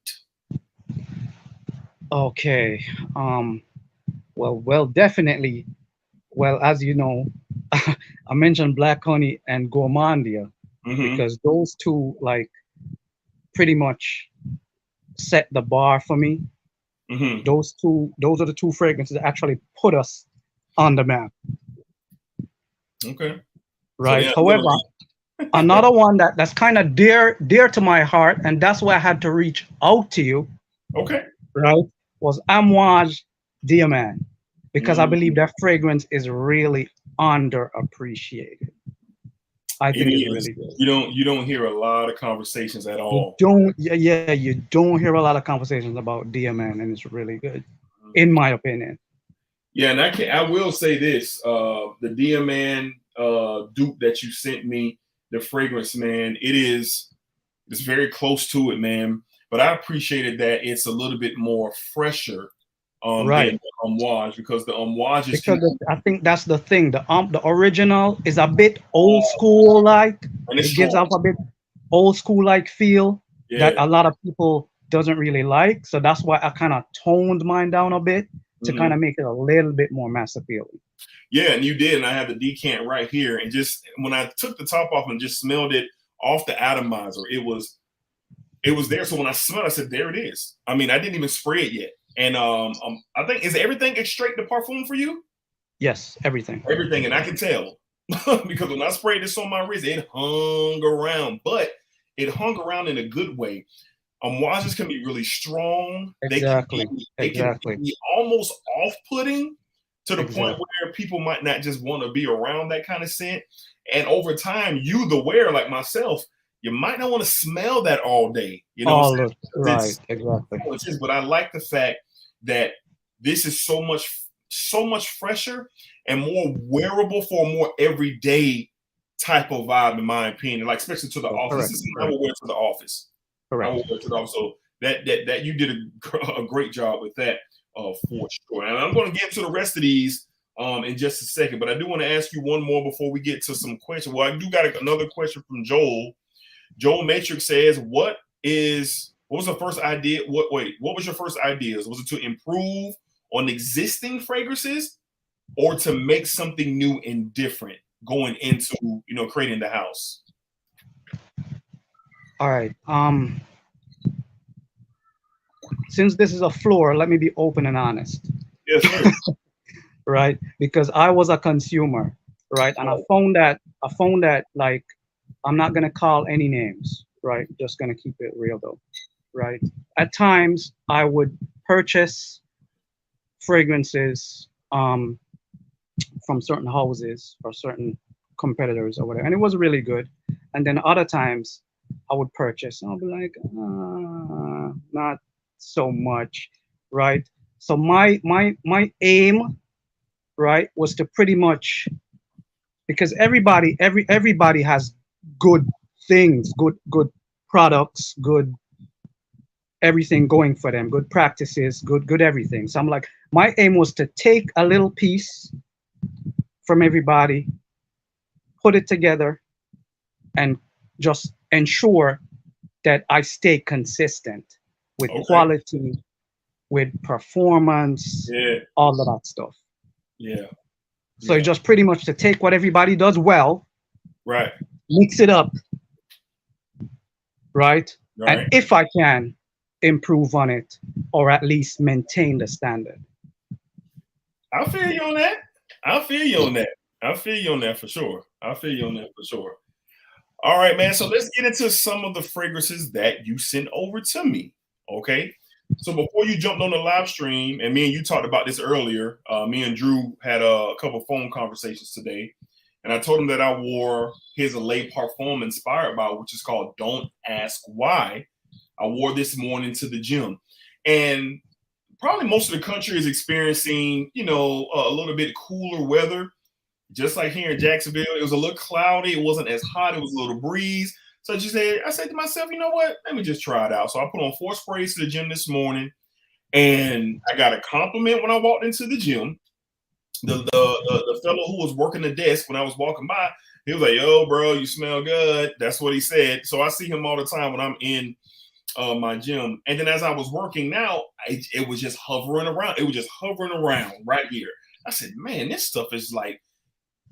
Okay. Um. Well, definitely. Well, as you know, I mentioned Black Honey and Gourmandia Mm-hmm. because those two like pretty much set the bar for me. Mm-hmm. Those are the two fragrances that actually put us on the map, Okay. So right? yeah, However, literally. another one that's kind of dear to my heart, and that's why I had to reach out to you, Okay. right? Was Amouage Diamant because I believe Mm, that fragrance is really underappreciated. I it think it's is. really good. You don't hear a lot of conversations at You all. don't, yeah, you don't hear a lot of conversations about Diamant, and it's really good, in my opinion. Yeah, and I will say this: the Diaman dupe that you sent me, the fragrance, man, it's very close to it, man. But I appreciated that it's a little bit more fresher than Right. the Amouage, because the Amouages can Because I think that's the thing. The original is a bit old school like. and it's It gives strong. off a bit old school like feel that Yeah. a lot of people doesn't really like. So that's why I kind of toned mine down a bit to kind Mhm. of make it a little bit more mass appealing. Yeah, and you did, and I have the decant right here. And just when I took the top off and just smelled it off the atomizer, it was there. So when I smelled, I said, "There it is." I mean, I didn't even spray it yet. And I think is everything extrait de parfum for you? Yes, everything. Everything, and I can tell because when I sprayed this on my wrist, it hung around, but it hung around in a good way. Wazes can be really strong. Exactly. They can Exactly. be almost off-putting to the point Exactly. where people might not just want to be around that kind of scent. And over time, you, the wearer like myself, you might not want to smell that all day. You know what All I'm the saying? right. Because Exactly. but I like the fact that this is so much fresher and more wearable for a more everyday type of vibe, in my opinion. Like especially to the office. This Correct. is something I Correct. would wear to the office. I will Correct. wear to the office. So that you did a great job with that for sure. And I'm going to get to the rest of these in just a second, but I do want to ask you one more before we get to some questions. Well, I do got another question from Joel. Joel Matrix says, what was the first idea? What was your first ideas? Was it to improve on existing fragrances or to make something new and different going into, creating the house? All right. Since this is a floor, let me be open and honest, Yes, sir. right? Because I was a consumer, right? And Oh, I found that like I'm not gonna call any names, right? Just gonna keep it real though, right? At times I would purchase fragrances from certain houses or certain competitors or whatever, and it was really good. And then other times I would purchase, and I'll be like, not so much, right? So my aim, right, was to pretty much, because everybody has good things, good products, good everything going for them, good practices, good everything. So I'm like, my aim was to take a little piece from everybody, put it together, and just ensure that I stay consistent with Okay. quality, with performance, Yeah. all of that stuff. Yeah. So Yeah. it's just pretty much to take what everybody does well, Right. mix it up, right? And Right. if I can, improve on it or at least maintain the standard. I feel you on that. I feel you on that. I feel you on that for sure. I feel you on that for sure. All right, man. So let's get into some of the fragrances that you sent over to me. Okay. So before you jumped on the live stream, and me and you talked about this earlier, me and Drew had a couple phone conversations today, and I told him that I wore his Le Parfum inspired by, which is called Don't Ask Why. I wore this morning to the gym, and probably most of the country is experiencing, a little bit cooler weather. Just like here in Jacksonville, it was a little cloudy. It wasn't as hot. It was a little breeze. So I said to myself, you know what? Let me just try it out. So I put on 4 sprays to the gym this morning, and I got a compliment when I walked into the gym. The fellow who was working the desk when I was walking by, he was like, "Yo, bro, you smell good." That's what he said. So I see him all the time when I'm in my gym. And then as I was working now, it was just hovering around. It was just hovering around right here. I said, man, this stuff is like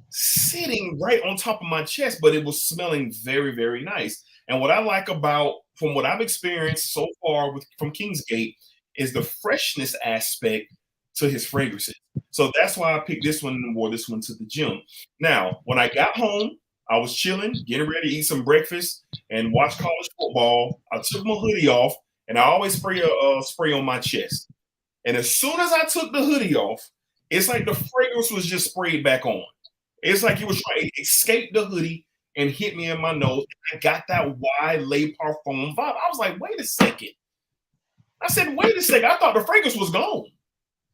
sitting right on top of my chest, but it was smelling very, very nice. And what I like about, from what I've experienced so far from Kingsgate, is the freshness aspect to his fragrances. So that's why I picked this one and wore this one to the gym. Now, when I got home, I was chilling, getting ready to eat some breakfast and watch college football. I took my hoodie off, and I always spray a spray on my chest. And as soon as I took the hoodie off, it's like the fragrance was just sprayed back on. It's like it was trying to escape the hoodie and hit me in my nose. I got that wide Le Parfum vibe. I was like, wait a second. I said, wait a second. I thought the fragrance was gone.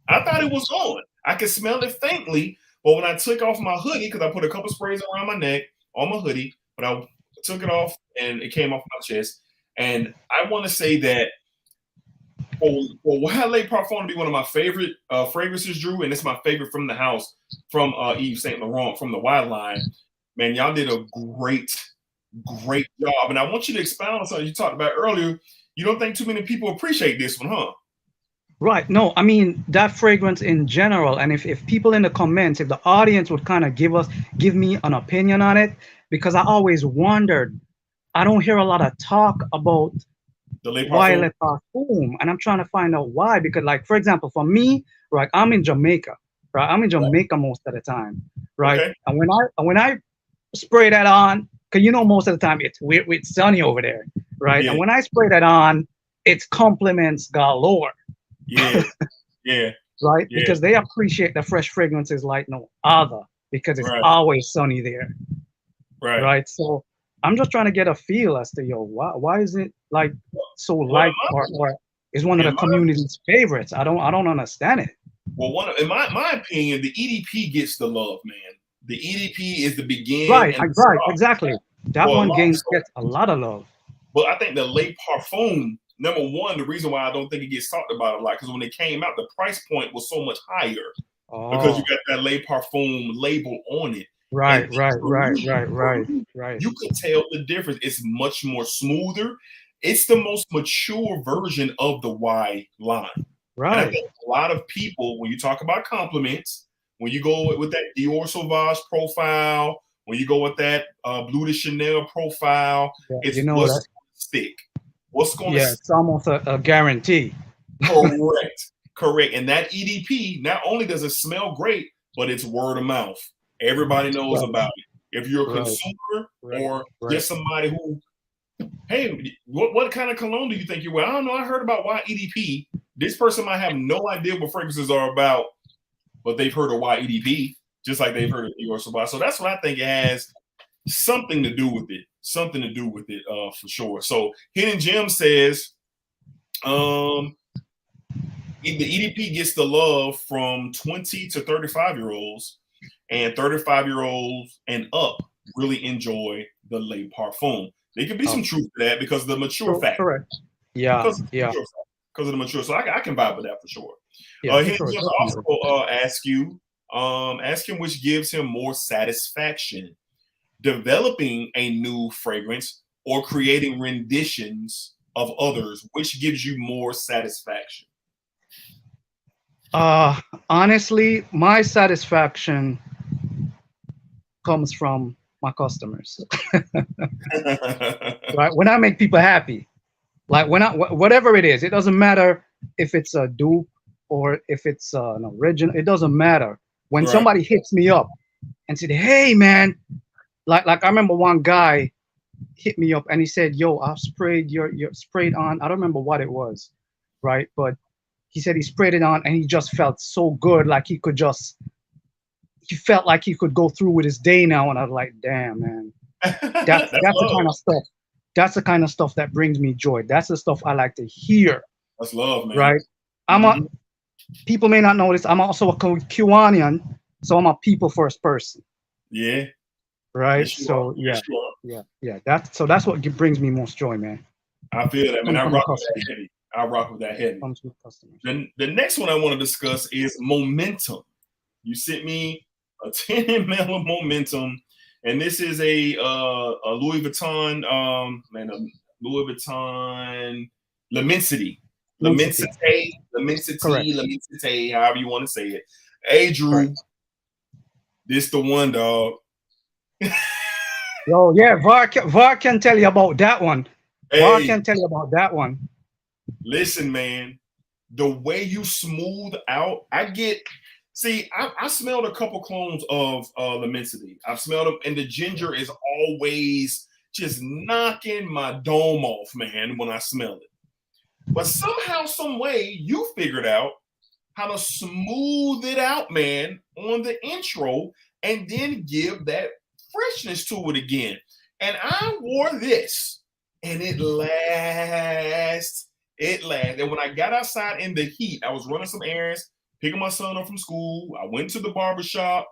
I thought it was gone. I could smell it faintly, but when I took off my hoodie, because I put a couple sprays around my neck on my hoodie, but I took it off and it came off my chest. And I want to say that for Le Parfum to be one of my favorite fragrances, Drew, and it's my favorite from the house, from Yves Saint Laurent, from the Y line. Man, y'all did a great job. And I want you to expound on something you talked about earlier. You don't think too many people appreciate this one, huh? Right. No, I mean that fragrance in general. And if people in the comments, if the audience would kind of give me an opinion on it, because I always wondered, I don't hear a lot of talk about The Le why Parfum. Le Parfum, and I'm trying to find out why. Because, like, for example, for me, right, I'm in Jamaica, right? I'm in Jamaica most of the time, right? Okay. And when I spray that on, because most of the time it's sunny over there, right? Yeah. And when I spray that on, it's compliments galore. Yeah. Yeah. Right? Yeah. Because they appreciate the fresh fragrances like no other, because it's Right. always sunny there. Right. Right. So I'm just trying to get a feel as to why is it like so liked, or is one of the community's favorites? I don't understand it. Well, in my opinion, the EDP gets the love, man. The EDP is the begin Right, and the right, stop. exactly. That Well, one gets a lot of love. but I think the Le Parfum, number one, the reason why I don't think it gets talked about a lot, because when it came out, the price point was so much higher because you got that Le Parfum label on it. Right, And right. you could tell the difference. It's much more smoother. It's the most mature version of the Y line. Right. And I think a lot of people, when you talk about compliments, when you go with that Dior Sauvage profile, when you go with that Blue de Chanel profile, it's what's going to stick. What's going to stick. It's almost a guarantee. Correct. And that EDP, not only does it smell great, but it's word of mouth. Everybody knows about it. If you're a consumer or just somebody who, hey, what kind of cologne do you think you wear? I don't know. I heard about YEDP. This person might have no idea what fragrances are about, but they've heard of YEDP, just like they've heard of Dior Sauvage. So that's what I think it has something to do with it. Something to do with it, for sure. So Hidden Gem says, The EDP gets the love from 20 to 35-year-olds, and 35-year-olds and up really enjoy the Le Parfum. There could be some truth to that because the mature factor. Correct. Yeah, yeah. Because of the mature. So I can vibe with that for sure. Yeah, He sure, just also ask him which gives him more satisfaction, developing a new fragrance or creating renditions of others. Which gives you more satisfaction? Honestly, my satisfaction comes from my customers. Right? When I make people happy, like when whatever it is, it doesn't matter if it's a dupe or if it's an original. It doesn't matter. When Right. somebody hits me up and said, "Hey, man," like I remember one guy hit me up and he said, "Yo, I've sprayed your sprayed on." I don't remember what it was, right? But he said he sprayed it on and he just felt so good, like he felt like he could go through with his day now. And I was like, damn, man, that's the kind of stuff. That's the kind of stuff that brings me joy. That's the stuff I like to hear. That's love, man. Right? People may not know this. I'm also a Kiwanian, so I'm a people first person. Yeah. Right. So yeah. That's what brings me most joy, man. I feel that, man. I rock with that heavy. Comes with customers. Then the next one I want to discuss is momentum. You sent me a 10 ml of momentum, and this is a Louis Vuitton, Louis Vuitton Lemensity, however you want to say it. Hey, Drew, correct. This the one, dog. Yo, yeah, VAR can tell you about that one. Hey, VAR can tell you about that one. Listen, man, the way you smooth out, I smelled a couple clones of Lemensity. I've smelled them, and the ginger is always just knocking my dome off, man, when I smell it. But somehow, some way, you figured out how to smooth it out, man, on the intro, and then give that freshness to it again. And I wore this, and it lasts. And when I got outside in the heat, I was running some errands, picking my son up from school. I went to the barbershop,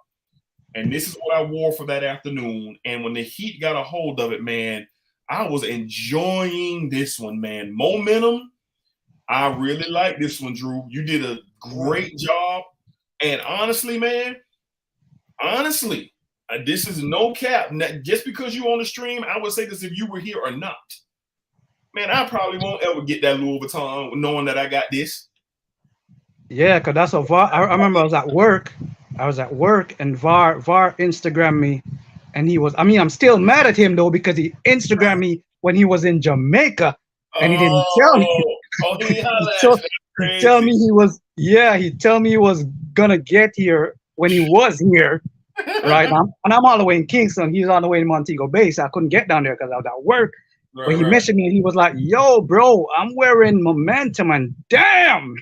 and this is what I wore for that afternoon. And when the heat got a hold of it, man, I was enjoying this one, man. Momentum. I really like this one, Drew. You did a great job. And honestly, man, this is no cap. Just because you're on the stream, I would say this if you were here or not. Man, I probably won't ever get that Louis Vuitton knowing that I got this. Yeah, because that's what VAR. I remember I was at work and VAR Instagrammed me, and I'm still mad at him though because he Instagrammed me when he was in Jamaica, and he didn't tell me. He told me he was gonna get here when he was here, right? And I'm all the way in Kingston. He's on the way to Montego Bay, so I couldn't get down there because I was at work. Right, but he messaged me and he was like, "Yo, bro, I'm wearing momentum, and damn."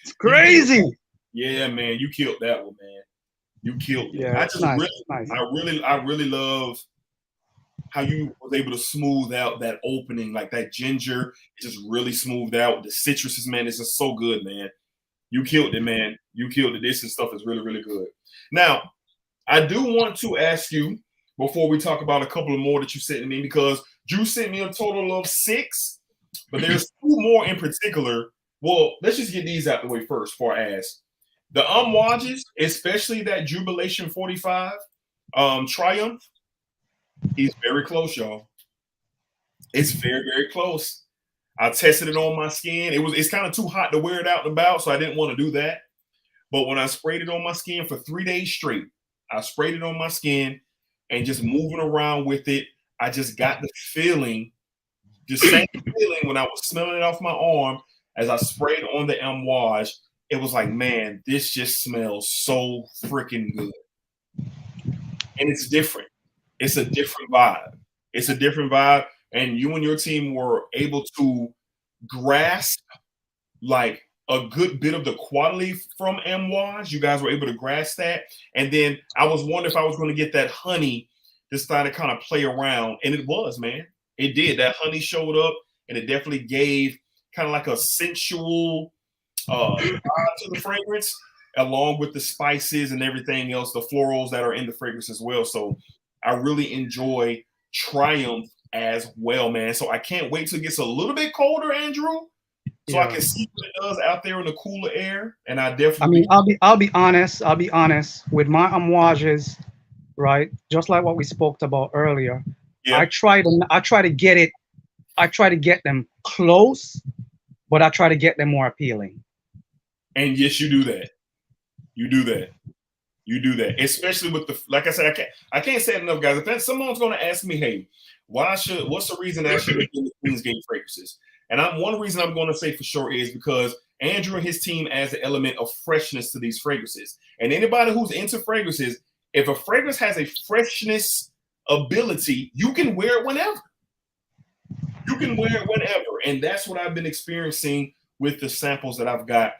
It's crazy. Yeah, man, you killed that one, man. You killed it. Yeah, I really love how you was able to smooth out that opening, like that ginger, just really smoothed out. The citruses, man, it's just so good, man. You killed it, man. You killed it. This stuff is really, really good. Now, I do want to ask you before we talk about a couple of more that you sent me, because Drew sent me a total of 6, but there's 2 more in particular. Well, let's just get these out the way first before I ask. The Amouages, especially that Jubilation 45 Triumph, he's very close, y'all. It's very, very close. I tested it on my skin. It's kind of too hot to wear it out and about, so I didn't want to do that. But when I sprayed it on my skin for 3 days straight, I sprayed it on my skin and just moving around with it, I just got the feeling, the same feeling when I was smelling it off my arm as I sprayed on the Amouage. It was like, man, this just smells so freaking good. And it's different. It's a different vibe. And you and your team were able to grasp like a good bit of the quality from Amouage. You guys were able to grasp that. And then I was wondering if I was going to get that honey to start to kind of play around. And it was, man. It did. That honey showed up, and it definitely gave kind of like a sensual vibe to the fragrance, along with the spices and everything else, the florals that are in the fragrance as well. So I really enjoy Triumph as well, man. So I can't wait till it gets a little bit colder, Andrew, so I can see what it does out there in the cooler air. And I definitely, I mean, I'll be honest. I'll be honest with my amouages, right? Just like what we spoke about earlier. yeah. I try to get it. I try to get them close, but I try to get them more appealing. And yes, you do that. You do that. You do that, especially with the, like I said, I can't say it enough, guys. If someone's going to ask me, hey, what's the reason I should look into Queensgate fragrances? And one reason I'm going to say for sure is because Andrew and his team adds an element of freshness to these fragrances. And anybody who's into fragrances, if a fragrance has a freshness ability, you can wear it whenever. You can wear it whenever. And that's what I've been experiencing with the samples that I've got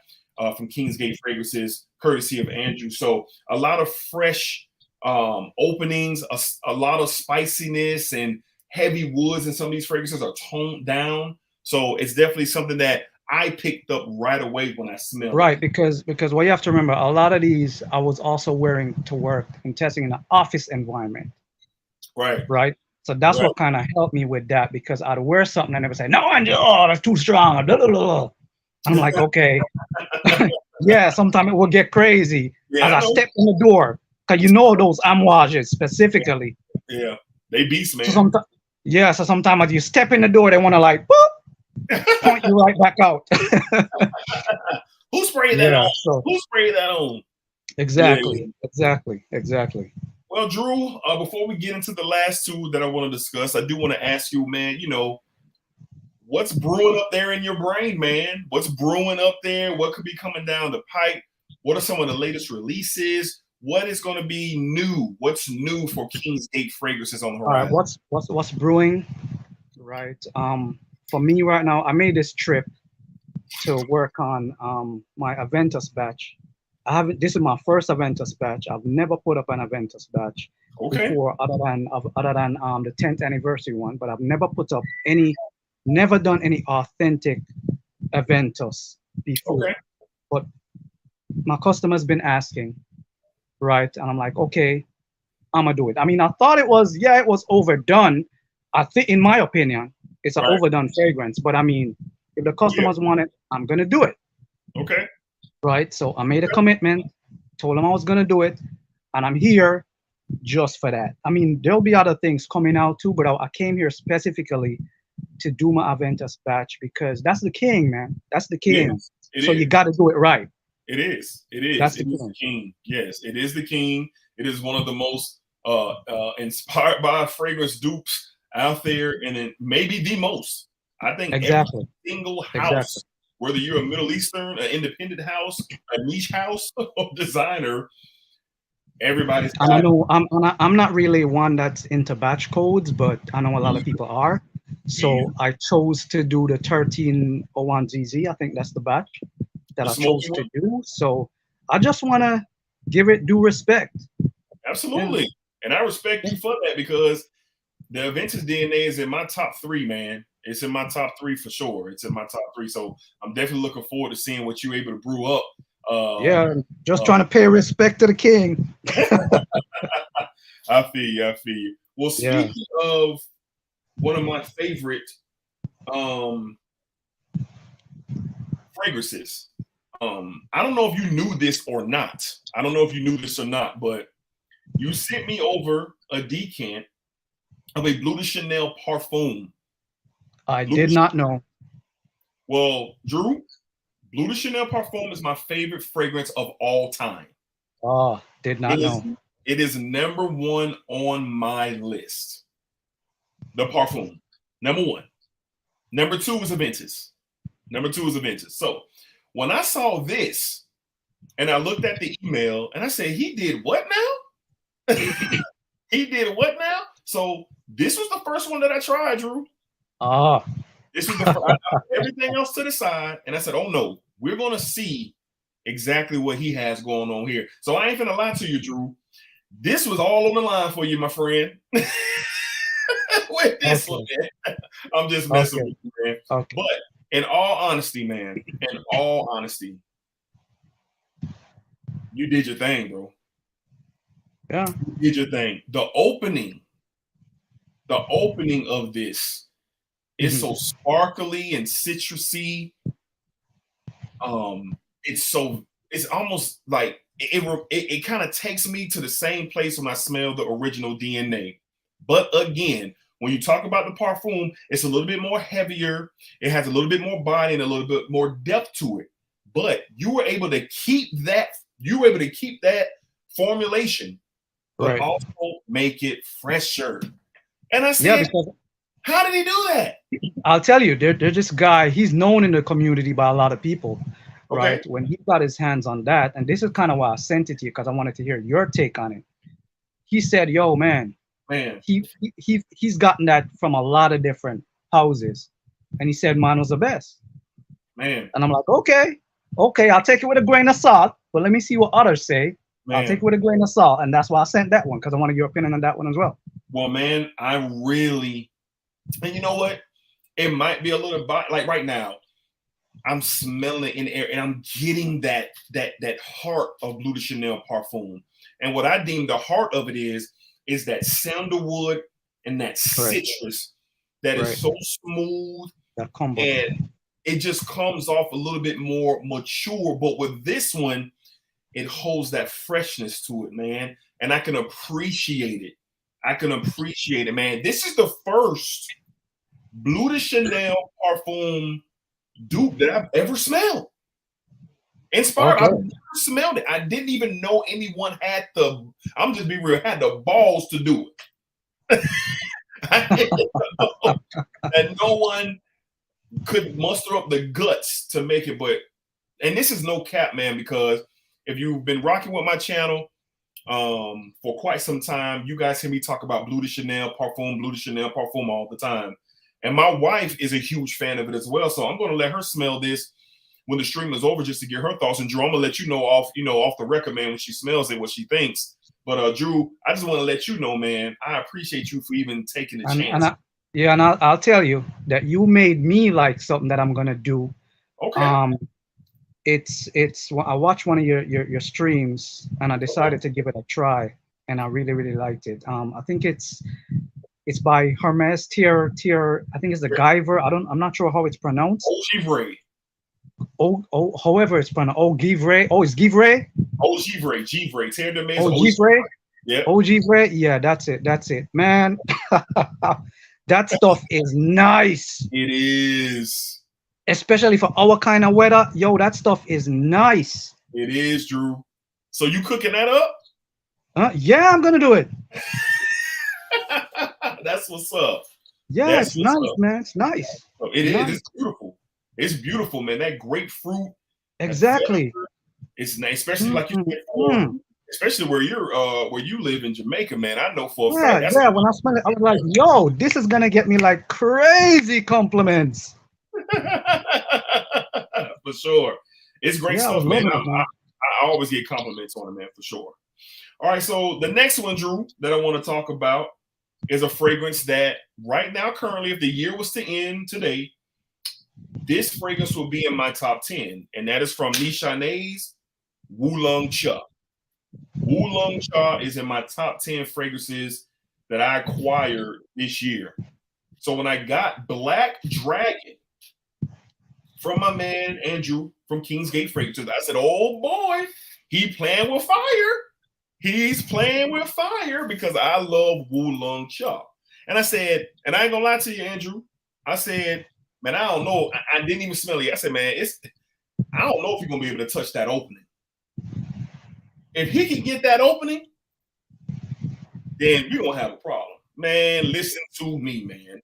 from Kingsgate Fragrances, courtesy of Andrew. So a lot of fresh openings, a lot of spiciness and heavy woods, and some of these fragrances are toned down. So it's definitely something that I picked up right away when I smelled Right, it. because what you have to remember, a lot of these I was also wearing to work and testing in an office environment. Right. Right. So that's what kind of helped me with that, because I'd wear something and they would say, no, Andrew, oh, that's too strong. Blah, blah, blah. I'm like, okay. Yeah, sometimes it will get crazy as I step in the door, because you know those amouages specifically. Yeah, they beast, man. So sometimes as you step in the door, they want to like, boop, point you right back out. Who sprayed that on? So, who sprayed that on? Exactly, exactly. Well, Drew, before we get into the last two that I want to discuss, I do want to ask you, man, what's brewing up there in your brain, man? What's brewing up there? What could be coming down the pipe? What are some of the latest releases? What is going to be new? What's new for Kingsgate Fragrances on the horizon? All right, what's brewing? Right. For me right now, I made this trip to work on my Aventus batch. This is my first Aventus batch. I've never put up an Aventus batch before, other than the 10th anniversary one. But I've never done any authentic Aventus before. But my customer's been asking, right? And I'm like, okay, I'm gonna do it. I mean, I thought it was overdone. I think, in my opinion, it's an overdone fragrance. But I mean, if the customers want it, I'm gonna do it. Okay. Right. So I made a commitment, told them I was gonna do it, and I'm here just for that. I mean, there'll be other things coming out too, but I came here specifically to do my Aventus batch, because that's the king, man. That's the king. So you got to do it right. It is. It is. That's the king. Yes, it is the king. It is one of the most inspired by fragrance dupes out there, and it maybe the most. I think every single house, whether you're a Middle Eastern, an independent house, a niche house or designer, everybody's. And I know I'm not really one that's into batch codes, but I know a lot of people are. So I chose to do the 1301ZZ. I think that's the batch that I chose to do. So I just want to give it due respect. Absolutely. Yeah. And I respect you for that, because the Aventus DNA is in my top 3, man. It's in my top 3 for sure. It's in my top 3. So I'm definitely looking forward to seeing what you're able to brew up. Just trying to pay respect to the king. I feel you. Well, speaking of one of my favorite fragrances, I don't know if you knew this or not. But you sent me over a decant of a Bleu de Chanel parfum. I did not know. Well, Drew, Bleu de Chanel parfum is my favorite fragrance of all time. Oh, did not know. It is number 1 on my list. The parfum, number 1. Number 2 is Aventus. So when I saw this and I looked at the email and I said, he did what now? He did what now? So this was the first one that I tried, Drew. This was the first, everything else to the side. And I said, oh no, we're going to see exactly what he has going on here. So I ain't gonna lie to you, Drew. This was all on the line for you, my friend. With this one, man. I'm just messing with you, man. But In all honesty, man, in all honesty, you did your thing, bro. Yeah. You did your thing. The opening of this is so sparkly and citrusy. It's almost like it kind of takes me to the same place when I smell the original DNA. But again, when you talk about the parfum, it's a little bit more heavier. It has a little bit more body and a little bit more depth to it. But you were able to keep that. You were able to keep that formulation, but also make it fresher. And I said, because how did he do that? I'll tell you, there's this guy. He's known in the community by a lot of people. Right, when he got his hands on that, and this is kind of why I sent it to you, because I wanted to hear your take on it. He said, yo, man, he's gotten that from a lot of different houses, and he said mine was the best, man. And I'm like, okay, I'll take it with a grain of salt, but let me see what others say. I'll take it with a grain of salt, and that's why I sent that one, because I wanted your opinion on that one as well. Well, man, I really, and you know what, it might be a little bit like right now, I'm smelling it in the air, and I'm getting that heart of Bleu de Chanel parfum. And what I deem the heart of it is that sandalwood and that citrus that is so smooth, and it just comes off a little bit more mature. But with this one, it holds that freshness to it, man. And I can appreciate it. Man. This is the first Bleu de Chanel parfum dupe that I've ever smelled. Inspired, I've never smelled it. I didn't even know anyone had I'm just being real, had the balls to do it. I didn't know that no one could muster up the guts to make it. And this is no cap, man, because if you've been rocking with my channel for quite some time, you guys hear me talk about Bleu de Chanel parfum all the time. And my wife is a huge fan of it as well. So I'm going to let her smell this when the stream is over just to get her thoughts. And Drew, I'm going to let you know off the record, man, when she smells it, what she thinks. But Drew, I just want to let you know, man, I appreciate you for even taking the chance. And I'll tell you that you made me like something that I'm going to do. Okay. I watched one of your streams and I decided to give it a try, and I really, really liked it. I think it's by Hermes Tier. I think it's the Guyver. I'm not sure how it's pronounced. Ogivray. However it's pronounced. Ogivray. Oh, it's Givray. Givray. Terre de Maison. Ogivray. Yeah. Ogivray. Yeah, that's it. Man, that stuff is nice. It is. Especially for our kind of weather. Yo, that stuff is nice. It is, Drew. So you cooking that up? Yeah, I'm gonna do it. That's what's up. Yeah, it's nice, man. It's nice. It is. Nice. It's beautiful. It's beautiful, man. That grapefruit. Exactly. It's nice, especially like you said, especially where you live in Jamaica, man. I know for a fact. Yeah. When I smell it, I was like, yo, this is gonna get me like crazy compliments. For sure. It's great stuff, man. I always get compliments on it, man, for sure. All right, so the next one, Drew, that I want to talk about is a fragrance that right now, currently, if the year was to end today, this fragrance will be in my top 10, and that is from Nishane's Wulong Cha. Wulong Cha is in my top 10 fragrances that I acquired this year. So when I got Black Dragon from my man Andrew from Kingsgate Fragrances, I said, oh boy, he playing with fire. He's playing with fire because I love Wulong Cha. And I said, and I ain't gonna lie to you, Andrew, I said, man, I don't know. I didn't even smell it. I said, man, I don't know if you're gonna be able to touch that opening. If he can get that opening, then you're gonna have a problem. Man, listen to me, man.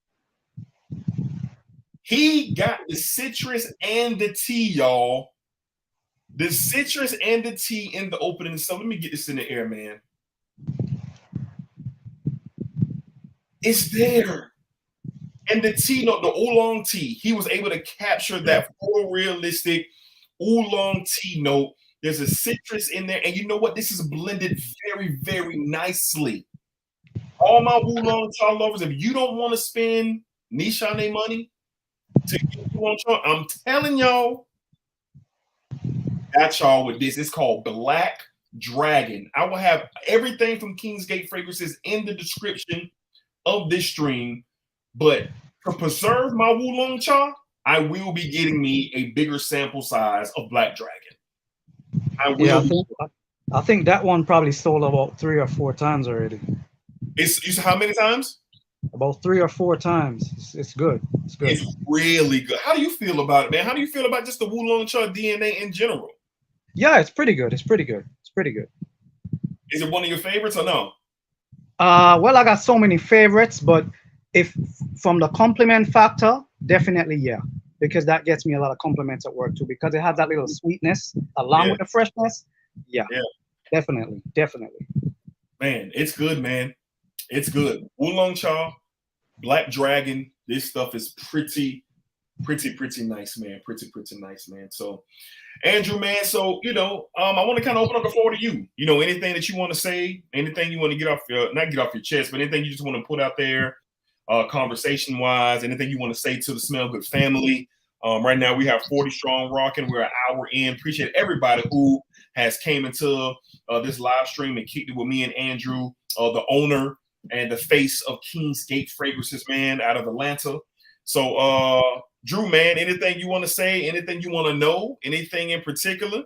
He got the citrus and the tea, y'all. The citrus and the tea in the opening. So let me get this in the air, man. It's there. And the tea, the oolong tea, he was able to capture that photorealistic oolong tea note. There's a citrus in there. And you know what? This is blended very, very nicely. All my Wulong Cha lovers, if you don't want to spend Nishane money, to get you on chart. I'm telling y'all, got y'all with this. It's called Black Dragon. I will have everything from Kingsgate Fragrances in the description of this stream, but to preserve my Wulong Cha, I will be getting me a bigger sample size of Black Dragon. I will. Yeah, I think that one probably sold about 3 or 4 times already. It's how many times? About 3 or 4 times. It's good. It's good. It's really good. How do you feel about it, man? How do you feel about just the Wulong Cha DNA in general? Yeah, it's pretty good. It's pretty good. It's pretty good. Is it one of your favorites or no? Well, I got so many favorites, but if from the compliment factor, definitely yeah, because that gets me a lot of compliments at work too, because it has that little sweetness along with the freshness. Yeah, definitely. Man, it's good, man. It's good. Wulong Cha, Black Dragon. This stuff is pretty nice, man. Pretty nice, man. So, Andrew, man. So, I want to kind of open up the floor to you. Anything that you want to say, anything you want to get off not get off your chest, but anything you just want to put out there, conversation wise, anything you want to say to the Smell Good family. Right now we have 40 strong rocking. We're an hour in. Appreciate everybody who has came into this live stream and kicked it with me and Andrew, the owner and the face of Kingsgate Fragrances, man, out of Atlanta. So, Drew, man, anything you want to say? Anything you want to know? Anything in particular?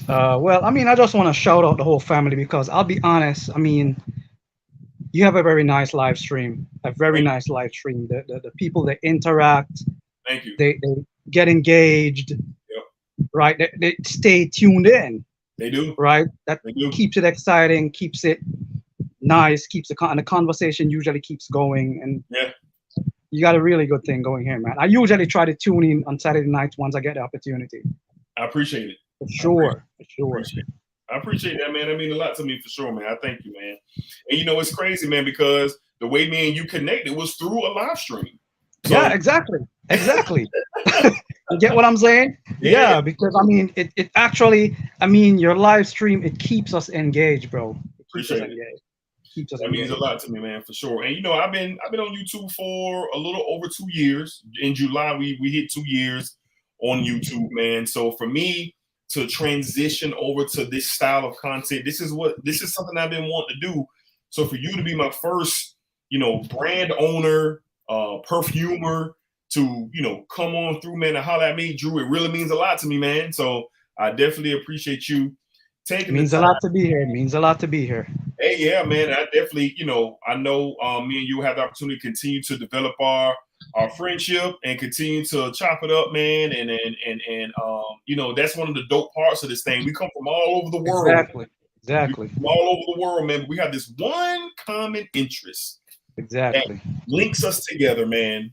Well, I mean, I just want to shout out the whole family because I'll be honest. I mean, you have a very nice live stream. The people that interact. Thank you. They get engaged. Yep. Right. They stay tuned in. They do. Right. That keeps it exciting. Keeps it nice. Keeps the conversation usually keeps going. And you got a really good thing going here, man. I usually try to tune in on Saturday nights once I get the opportunity. I appreciate it. For sure. I appreciate that, man. That means a lot to me for sure, man. I thank you, man. And it's crazy, man, because the way me and you connected was through a live stream. So, yeah, exactly. You get what I'm saying? Yeah, because I mean, it actually, I mean, your live stream, it keeps us engaged, bro. Appreciate it. That means a lot to me, man, for sure. And I've been on YouTube for a little over 2 years. In July, we hit 2 years on YouTube, man. So for me to transition over to this style of content, this is something I've been wanting to do. So for you to be my first, brand owner, perfumer, to come on through, man, and holler at me, Drew, it really means a lot to me, man. So I definitely appreciate you taking. Means a lot to be here. Means a lot to be here. Hey, yeah, man. I definitely, I know me and you have the opportunity to continue to develop our friendship and continue to chop it up, man. And that's one of the dope parts of this thing. We come from all over the world. Exactly. From all over the world, man. We have this one common interest. Exactly. That links us together, man.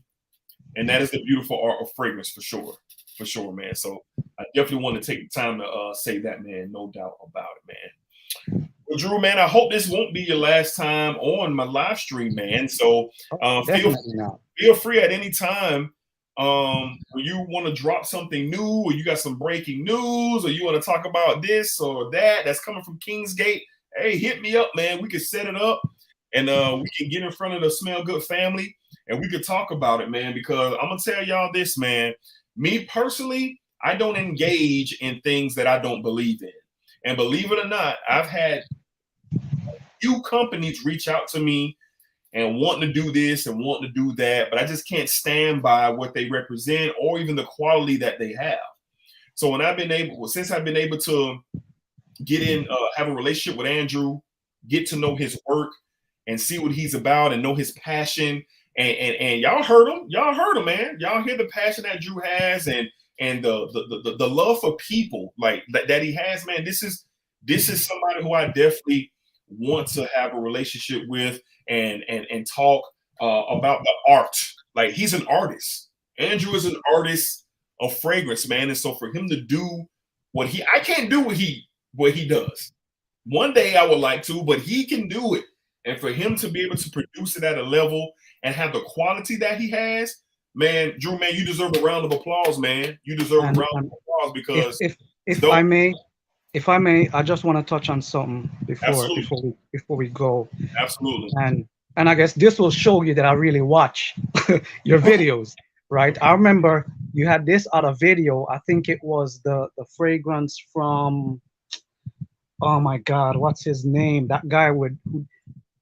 And that is the beautiful art of fragrance, for sure. For sure, man. So I definitely want to take the time to say that, man. No doubt about it, man. Well, Drew, man, I hope this won't be your last time on my live stream, man. So feel free at any time when you want to drop something new, or you got some breaking news, or you want to talk about this or that's coming from Kingsgate. Hey, hit me up, man. We can set it up, and we can get in front of the Smell Good family, and we could talk about it, man. Because I'm gonna tell y'all this, man. Me personally, I don't engage in things that I don't believe in. And believe it or not, I've had a few companies reach out to me and wanting to do this and wanting to do that, but I just can't stand by what they represent or even the quality that they have. So since I've been able to get in, have a relationship with Andrew, get to know his work and see what he's about and know his passion. And y'all heard him, man. Y'all hear the passion that Drew has and the love for people like that he has, man. This is somebody who I definitely want to have a relationship with and talk about the art. Like, he's an artist. Andrew is an artist of fragrance, man. And so for him to do I can't do what he does. One day I would like to, but he can do it. And for him to be able to produce it at a level and have the quality that he has, man, Drew, man, you deserve a round of applause, man. You deserve a round of applause because if I may, I just want to touch on something before we go. Absolutely. And I guess this will show you that I really watch your videos. right? I remember you had this other video. I think it was the fragrance from, oh my God, what's his name? That guy with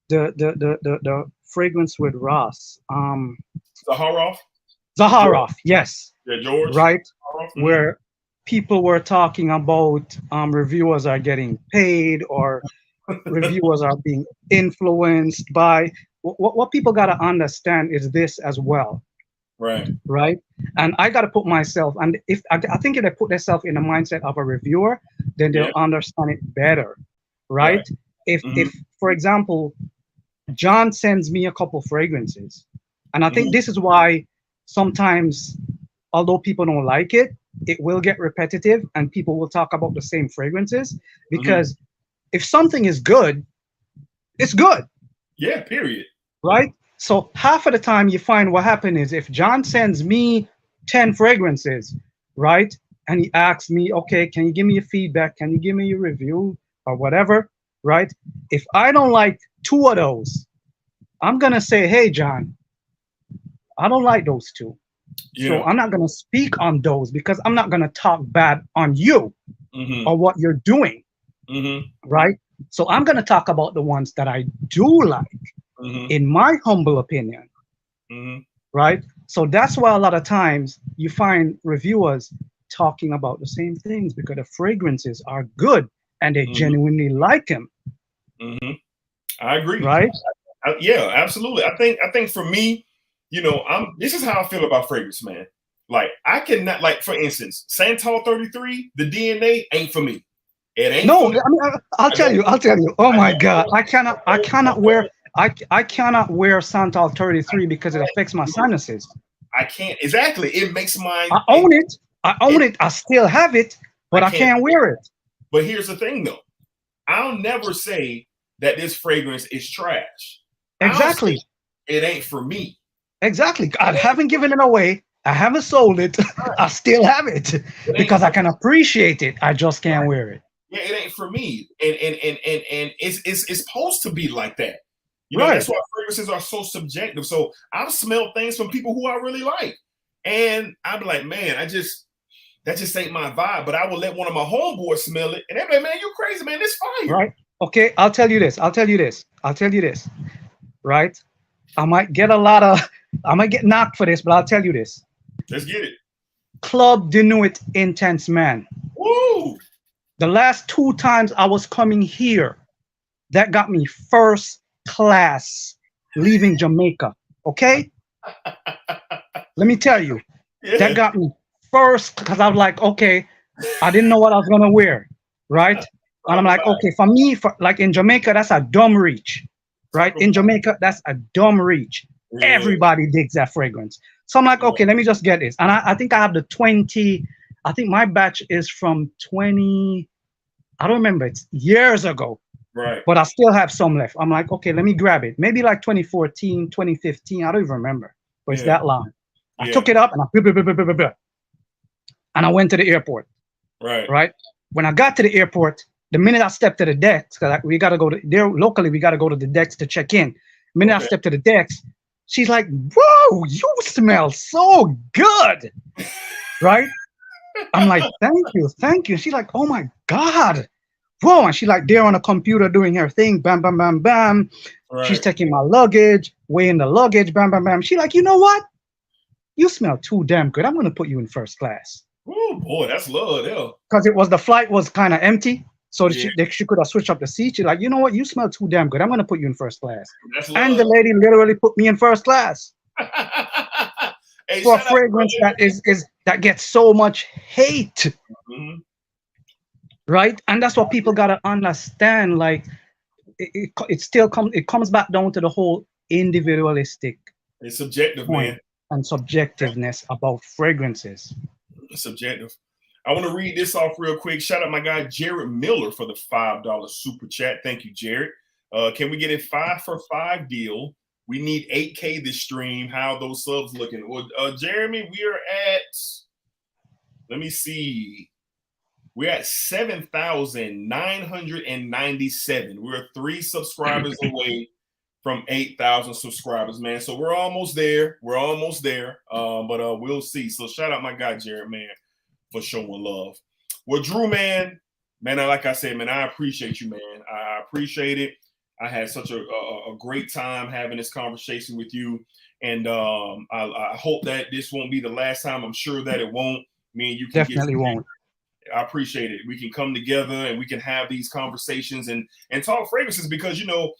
the fragrance with Ross. Zaharoff? George. Zaharoff, yes, Yeah, George. right, Zaharoff. Mhm. where people were talking about reviewers are getting paid or reviewers are being influenced by what people got to understand is this as well, Right. right? And I got to put myself, and if I think if they put themselves in the mindset of a reviewer, then Yeah. they'll understand it better, Right. right? If Mhm. for example, John sends me a couple fragrances, and I think Mhm. this is why sometimes, although people don't like it, it will get repetitive and people will talk about the same fragrances, Mhm. because if something is good, it's good, Yeah. Period. right? So half of the time you find what happened is if John sends me 10 fragrances, right? And he asks me, okay, can you give me your feedback? Can you give me your review or whatever, right? If I don't like two of those, I'm going to say, hey, John, I don't like those two. So Yeah. I'm not going to speak on those because I'm not going to talk bad on you Mhm. or what you're doing, Mhm. right? So I'm going to talk about the ones that I do like, Mhm. in my humble opinion, Mhm. right? So that's why a lot of times you find reviewers talking about the same things because the fragrances are good and they Mhm. genuinely like them, Mhm. I agree. right? Yeah, absolutely. I think for me, this is how I feel about fragrance, man. Like I cannot, like for instance, Santal 33, the DNA ain't for me. It ain't No, for I me. mean, I'll I tell don't you, I'll tell you. Oh I my don't God, know. I cannot wear, I cannot wear Santal 33 because it affects my sinuses. I can't exactly. It makes my I own it. I own it it. I still have it, I but I can't. can't wear it. But here's the thing though. I'll never say that this fragrance is trash. I'll say Exactly. it ain't for me. Exactly. I haven't given it away. I haven't sold it. I still have it It ain't because for I can appreciate it. I just can't right. wear it. Yeah, it ain't for me. And it's supposed to be like that. That's Right. why fragrances are so subjective. So I've smelled things from people who I really like. And I'd be like, man, that just ain't my vibe. But I will let one of my homeboys smell it. And they're like, man, you crazy, man. This fire. Right. Okay. I'll tell you this. I'll tell you this. I'll tell you this. Right. I might get a lot of, I might get knocked for this, but I'll tell you this. Let's get it. Club Denuit Intense Man. Woo! The last two times I was coming here, that got me first class leaving Jamaica. Okay? Let me tell you, that Yeah. got me first because I was like, okay, I didn't know what I was gonna wear, right? And Talk I'm like, about okay, for me, for like in Jamaica, that's a dumb reach, talk right? about In Jamaica, that's a dumb reach. yeah. Everybody digs that fragrance. So I'm like, Yeah. okay, let me just get this. And I think I have the 20, I think my batch is from 20, I don't remember, it's years ago, Right. but I still have some left. I'm like, okay, let me grab it. Maybe like 2014, 2015, I don't even remember, but it's Yeah. that long. I Yeah. took it up and and I went to the airport, Right. right? When I got to the airport, the minute I stepped to the decks, because we got to go to there locally, we got to go to the decks to check in. The minute I Okay. stepped to the decks, she's like, whoa, you smell so good, right? I'm like, thank you, thank you. She's like, oh my God. Whoa. And she like there on a computer doing her thing, bam, bam, bam, bam. She's Right. taking my luggage, weighing the luggage, bam, bam, bam. She like, you know what? You smell too damn good. I'm gonna put you in first class. Oh boy, that's love there. Because it was the flight was kind of empty. So Yeah, she could have switched up the seat. She's like, you know what? You smell too damn good. I'm gonna put you in first class. that's And the love. lady literally put me in first class Hey, for a shout out to fragrance that is that gets so much hate, Mhm. right? And that's what people gotta understand. Like it still comes back down to the whole individualistic It's subjective, point man. and subjectiveness about fragrances. It's subjective. I want to read this off real quick. Shout out my guy Jared Miller for the $5 super chat. Thank you, Jared. Can we get a 5 for 5 deal? We need 8K this stream. How those subs looking? Well, Jeremy, we are at. Let me see. We're at 7,997. We're 3 subscribers away from 8,000 subscribers, man. So we're almost there. We're almost there. But we'll see. So shout out my guy Jared, man, for showing love. Well, Drew, man, like I said, man, I appreciate you, man. I appreciate it. I had such a great time having this conversation with you. And I hope that this won't be the last time. I'm sure that it won't. Me and you can definitely won't. I appreciate it. We can come together and we can have these conversations and talk fragrances, because, you know,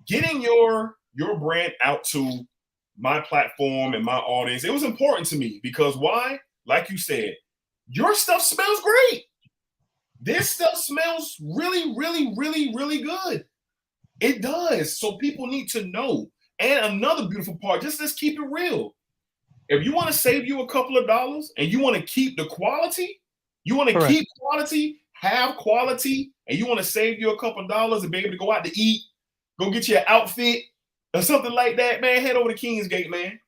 getting your brand out to my platform and my audience, it was important to me, because why? Like you said, your stuff smells great. This stuff smells really, really, really, really good. It does. So people need to know. And another beautiful part, just let's keep it real. If you want to save you a couple of dollars and you want to keep the quality, you want to keep quality, have quality, and you want to save you a couple of dollars and be able to go out to eat, go get you an outfit or something like that, man, head over to Kingsgate, man.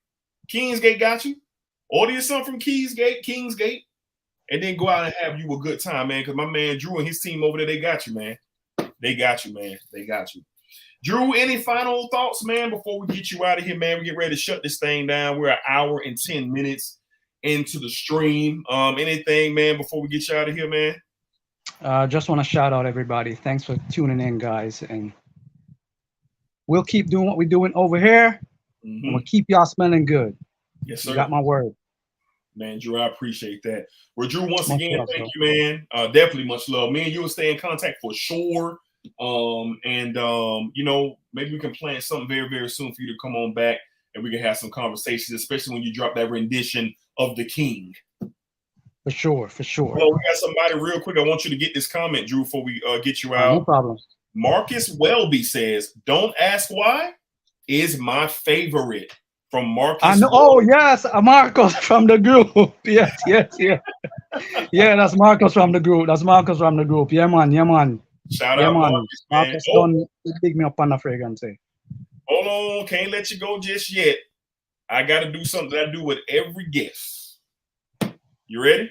Kingsgate got you. Order you something from Kingsgate, and then go out and have you a good time, man, because my man Drew and his team over there, they got you, man. They got you, man. They got you. Drew, any final thoughts, man, before we get you out of here, man? We get ready to shut this thing down. We're an hour and 10 minutes into the stream. Anything, man, before we get you out of here, man? Just want to shout out everybody. Thanks for tuning in, guys. And we'll keep doing what we're doing over here. And we'll keep y'all smelling good. Yes, sir. You got my word. Man, Drew, I appreciate that. Well, Drew, once again, thank you, man. Definitely much love. Me and you will stay in contact for sure. You know, maybe we can plan something very, very soon for you to come on back and we can have some conversations, especially when you drop that rendition of The King. For sure, for sure. Well, we got somebody real quick. I want you to get this comment, Drew, before we get you out. No problem. Marcus Welby says, "Don't ask why is my favorite." From Marcus. I know. Oh, yes, Marcus from the group. Yes. Yeah, that's Marcus from the group. Yeah, man. Shout out, man. Marcus done pick me up on the fragrance. Hold on, can't let you go just yet. I got to do something that I do with every guest. You ready?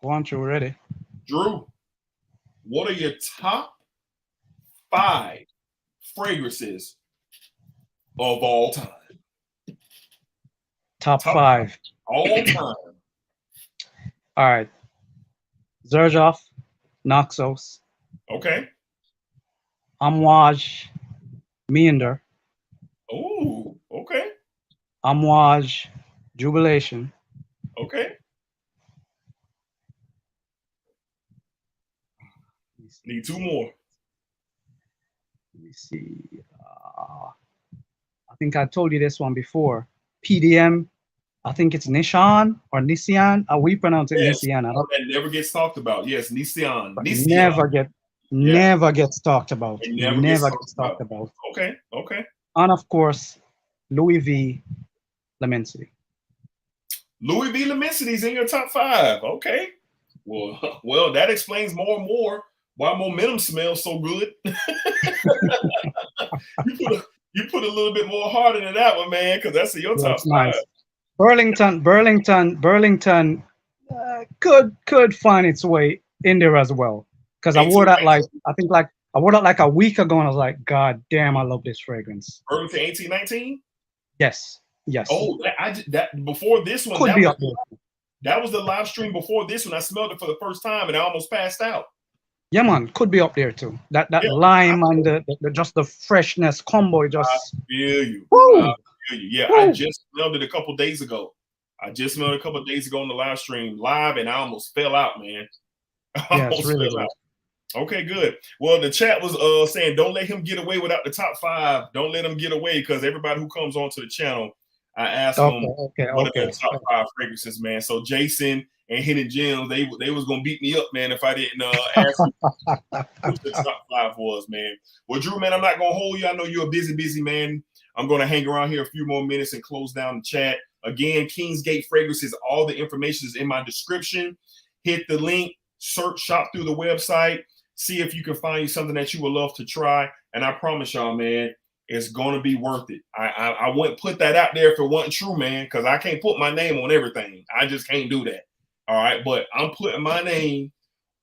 Go on, you ready? Drew, what are your top 5 fragrances of all time? Top 5. All time. All right. Xerjoff, Naxos. Okay. Amouage, Meander. Oh, okay. Amouage, Jubilation. Okay. Need 2 more. Let me see. I think I told you this one before. PDM. I think it's Nishan or Nissan. We pronounce it Nissan. That never gets talked about. Yes, Nissan. Never gets talked about. Never gets talked about. Okay. And of course, Louis V. Lemensity. Louis V. Lemensity is in your top 5. Okay. Well, that explains more and more why Momentum smells so good. You put a little bit more heart into that one, man, because that's in your top 5. Nice. Burlington could find its way in there as well, because I wore that I wore that like a week ago, and I was like, God damn, I love this fragrance. Burlington 1819. Yes. Oh, that before this one could be up there. That was the live stream before this one. I smelled it for the first time and I almost passed out. Yeah, man, could be up there too. That lime and the just the freshness combo. Just I feel you. I feel you. Yeah, I just smelled it a couple days ago. On the live stream live, and I almost fell out, man. Yeah, it's really good. Okay, good. Well, the chat was saying, don't let him get away without the top 5. Don't let him get away, because everybody who comes onto the channel, I asked them what are their top 5 fragrances, man. So Jason and Hidden Gems, they was gonna beat me up, man, if I didn't ask who the top 5 was, man. Well, Drew, man, I'm not gonna hold you. I know you're a busy man. I'm gonna hang around here a few more minutes and close down the chat. Again, Kingsgate Fragrances, all the information is in my description. Hit the link, search, shop through the website, see if you can find you something that you would love to try. And I promise y'all, man, it's gonna be worth it. I wouldn't put that out there if it wasn't true, man, because I can't put my name on everything. I just can't do that. All right, but I'm putting my name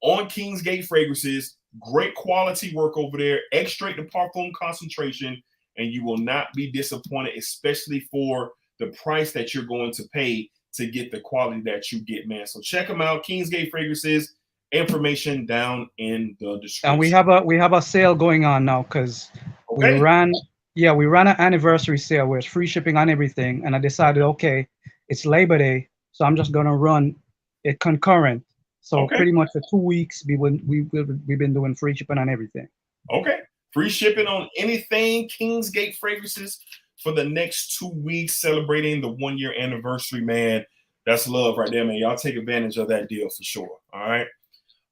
on Kingsgate Fragrances. Great quality work over there. Extrait de Parfum concentration. and you will not be disappointed, especially for the price that you're going to pay to get the quality that you get, man. So check them out, Kingsgate Fragrances. Information down in the description. And we have a sale going on now because we Okay. ran an anniversary sale where it's free shipping on everything, and I decided, okay, it's Labor Day, so I'm just gonna run it concurrent. So Okay. pretty much for 2 weeks we've been doing free shipping on everything. Okay. Free shipping on anything Kingsgate Fragrances for the next 2 weeks, celebrating the 1-year anniversary, man. That's love right there, man. Y'all take advantage of that deal for sure. All right.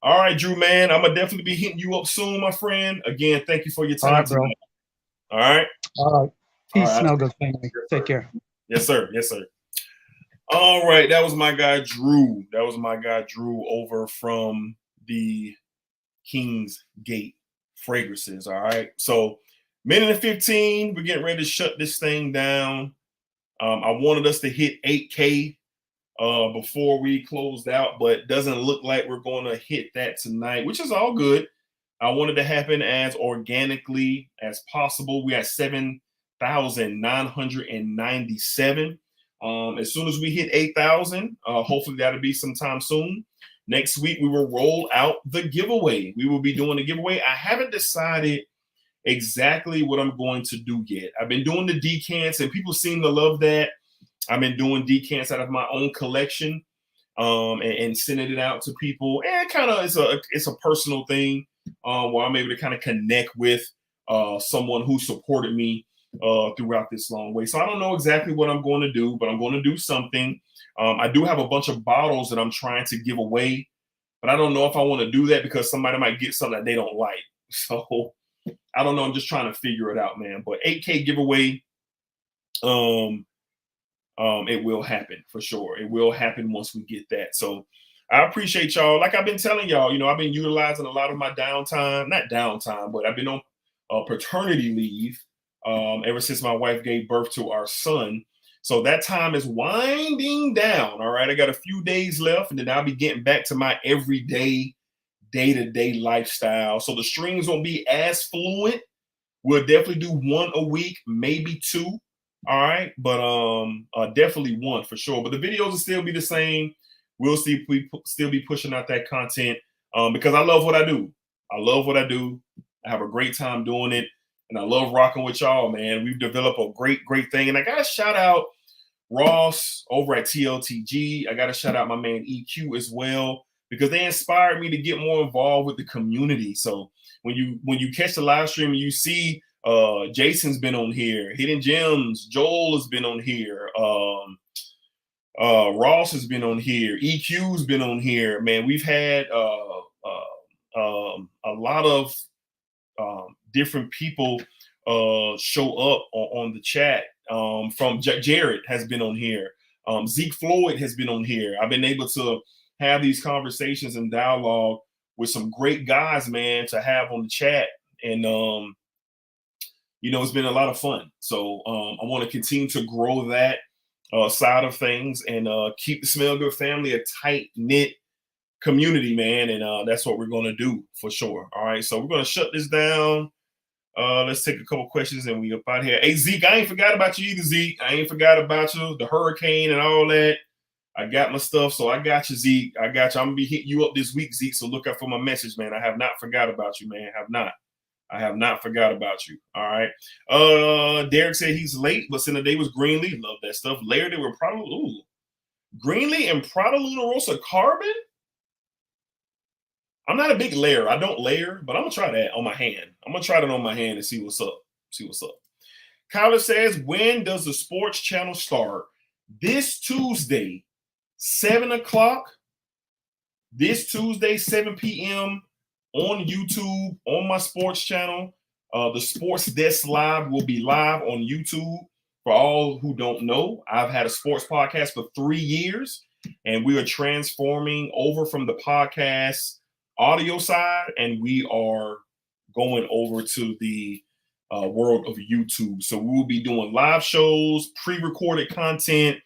All right, Drew, man. I'm going to definitely be hitting you up soon, my friend. Again, thank you for your time tonight. All right. All right. Peace, all right. Smell good, family. Take care. Yes, sir. Yes, sir. All right. That was my guy, Drew. Over from the Kingsgate Fragrances. All right. So, minute and 15, we're getting ready to shut this thing down. I wanted us to hit 8K before we closed out, but doesn't look like we're going to hit that tonight, which is all good. I wanted to happen as organically as possible. We had 7,997. As soon as we hit 8,000, hopefully that'll be sometime soon. Next week, we will roll out the giveaway. We will be doing the giveaway. I haven't decided exactly what I'm going to do yet. I've been doing the decants, and people seem to love that. I've been doing decants out of my own collection, and sending it out to people. And kind of it's a personal thing where I'm able to kind of connect with someone who supported me throughout this long way. So I don't know exactly what I'm going to do, but I'm going to do something. I do have a bunch of bottles that I'm trying to give away, but I don't know if I want to do that because somebody might get something that they don't like. So I don't know. I'm just trying to figure it out, man. But 8K giveaway. It will happen for sure. It will happen once we get that. So I appreciate y'all. Like I've been telling y'all, I've been utilizing a lot of my downtime, not downtime, but I've been on paternity leave ever since my wife gave birth to our son. So that time is winding down. All right. I got a few days left, and then I'll be getting back to my everyday, day-to-day lifestyle. So the streams won't be as fluent. We'll definitely do 1 a week, maybe 2. All right, but definitely 1 for sure. But the videos will still be the same. We'll see if we still be pushing out that content because I love what I do. I have a great time doing it, and I love rocking with y'all, man. We've developed a great thing, and I gotta shout out Ross over at TLTG. I gotta shout out my man EQ as well because they inspired me to get more involved with the community. So when you catch the live stream and you see Jason's been on here, Hidden Gems, Joel has been on here, Ross has been on here, EQ's been on here, man. We've had a lot of different people show up on the chat. From Jared has been on here, Zeke Floyd has been on here. I've been able to have these conversations and dialogue with some great guys, man, to have on the chat. And it's been a lot of fun. So I want to continue to grow that side of things and keep the Smell Good family a tight-knit community, man. And that's what we're going to do for sure. All right. So we're going to shut this down. Let's take a couple questions and we up out here. Hey, Zeke, I ain't forgot about you either, Zeke. I ain't forgot about you, the hurricane and all that. I got my stuff, so I got you, Zeke. I got you. I'm going to be hitting you up this week, Zeke, so look out for my message, man. I have not forgot about you, man. I have not forgot about you. All right. Derek said he's late, but Senator was Greenlee. Love that stuff. Layered it with Greenlee and Prada Luna Rosa Carbon. I'm not a big layer. I don't layer, but I'm going to try that on my hand. I'm going to try that on my hand and see what's up. Kyler says, when does the sports channel start? This Tuesday, 7 o'clock. This Tuesday, 7 p.m. on YouTube, on my sports channel. The Sports Desk Live will be live on YouTube. For all who don't know, I've had a sports podcast for 3 years, and we are transforming over from the podcast audio side, and we are going over to the world of YouTube. So we will be doing live shows, pre-recorded content.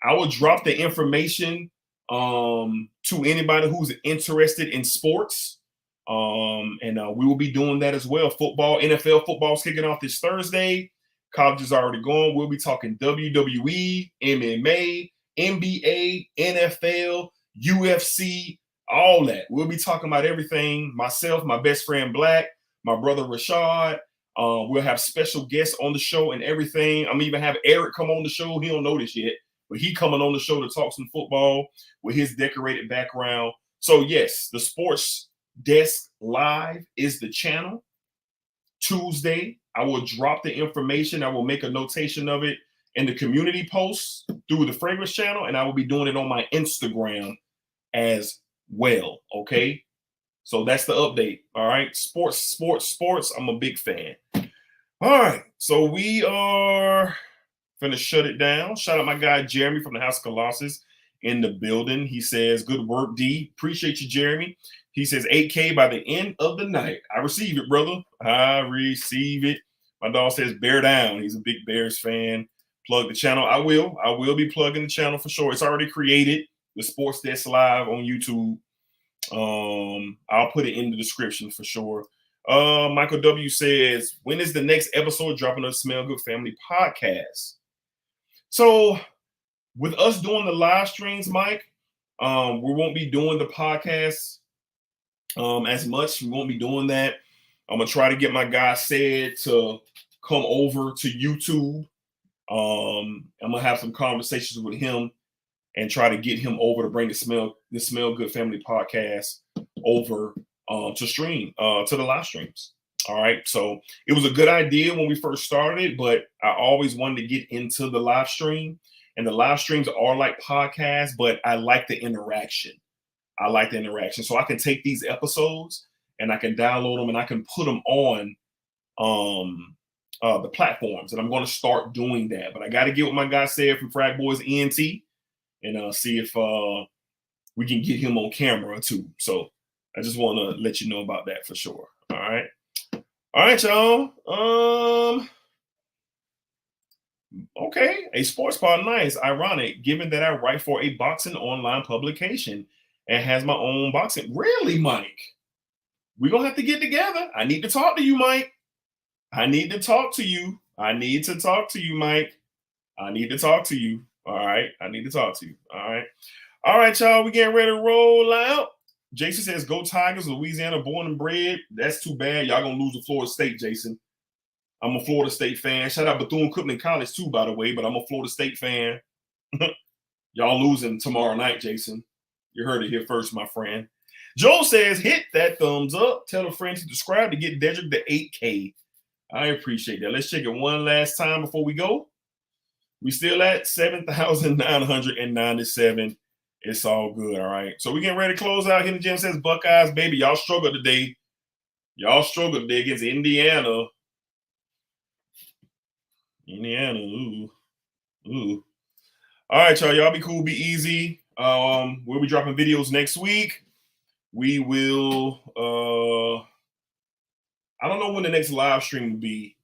I will drop the information to anybody who's interested in sports. And we will be doing that as well. NFL football is kicking off this Thursday. College is already going. We'll be talking WWE, MMA, NBA, NFL, UFC, all that. We'll be talking about everything. Myself, my best friend Black, my brother Rashad. We'll have special guests on the show and everything. I'm even have Eric come on the show. He don't know this yet, but he coming on the show to talk some football with his decorated background. So yes, the Sports Desk Live is the channel. Tuesday, I will drop the information. I will make a notation of it in the community posts through the Fragrance channel, and I will be doing it on my Instagram as well. Okay. So that's the update. All right. Sports. I'm a big fan. All right. So we are going to shut it down. Shout out my guy, Jeremy from the House of Colossus in the building. He says, good work, D. Appreciate you, Jeremy. He says 8K by the end of the night. I receive it, brother. I receive it. My dog says bear down. He's a big Bears fan. Plug the channel. I will be plugging the channel for sure. It's already created. The Sports Desk Live on YouTube. I'll put it in the description for sure. Michael W says, when is the next episode dropping of the Smell Good Family podcast? So with us doing the live streams, Mike, we won't be doing the podcast as much. We won't be doing that. I'm gonna try to get my guy Said to come over to YouTube. I'm gonna have some conversations with him and try to get him over to bring the Smell Good Family podcast over to stream to the live streams. All right. So it was a good idea when we first started, but I always wanted to get into the live stream, and the live streams are like podcasts, but I like the interaction. So I can take these episodes and I can download them and I can put them on the platforms. And I'm going to start doing that. But I got to get what my guy Said from Frag Boys ENT and see if we can get him on camera too. So I just want to let you know about that for sure. All right. All right, y'all. Okay. A sports pod, nice. Ironic, given that I write for a boxing online publication and has my own boxing. Really, Mike? We're going to have to get together. I need to talk to you, Mike. I need to talk to you, Mike. I need to talk to you. All right. I need to talk to you. All right. All right, y'all. We getting ready to roll out. Jason says, go Tigers, Louisiana, born and bred. That's too bad. Y'all going to lose to Florida State, Jason. I'm a Florida State fan. Shout out Bethune-Cookman College too, by the way, but I'm a Florida State fan. Y'all losing tomorrow night, Jason. You heard it here first, my friend. Joel says, hit that thumbs up. Tell a friend to subscribe to get Dedrick the 8K. I appreciate that. Let's check it one last time before we go. We still at 7,997. It's all good, all right? So we getting ready to close out. Hidden Gem says, Buckeyes, baby, y'all struggled today. Against Indiana. Ooh. All right, y'all. Y'all be cool, be easy. We'll be dropping videos next week. We will, I don't know when the next live stream will be.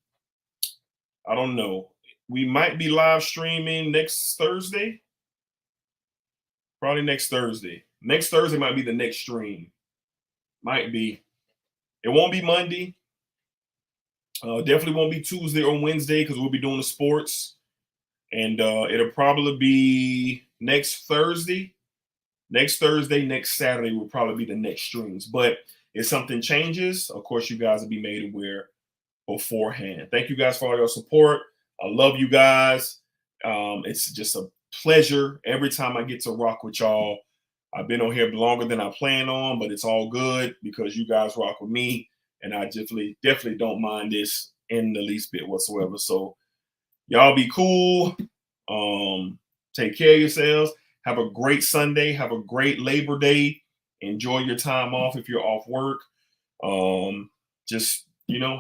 I don't know. We might be live streaming next Thursday. Probably next Thursday. Next Thursday might be the next stream. Might be. It won't be Monday. Definitely won't be Tuesday or Wednesday because we'll be doing the sports. And it'll probably be next Thursday. Next Saturday will probably be the next streams. But if something changes, of course, you guys will be made aware beforehand. Thank you guys for all your support. I love you guys. It's just a pleasure every time I get to rock with y'all. I've been on here longer than I plan on, but it's all good because you guys rock with me. And I definitely don't mind this in the least bit whatsoever. So y'all be cool. Take care of yourselves. Have a great Sunday. Have a great Labor Day. Enjoy your time off if you're off work. Just,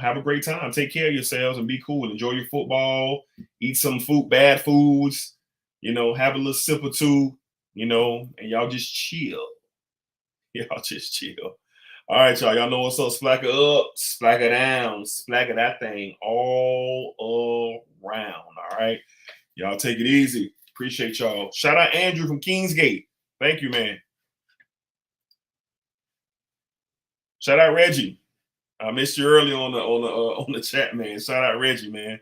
have a great time. Take care of yourselves and be cool. Enjoy your football. Eat some bad foods. Have a little sip or two, and y'all just chill. All right, y'all. Y'all know what's up. Splack it up, splack it down, splack it that thing all around. All right. Y'all take it easy. Appreciate y'all. Shout out Andrew from Kingsgate. Thank you, man. Shout out Reggie. I missed you early on the chat, man. Shout out Reggie, man.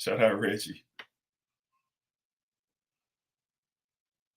Shout out Reggie.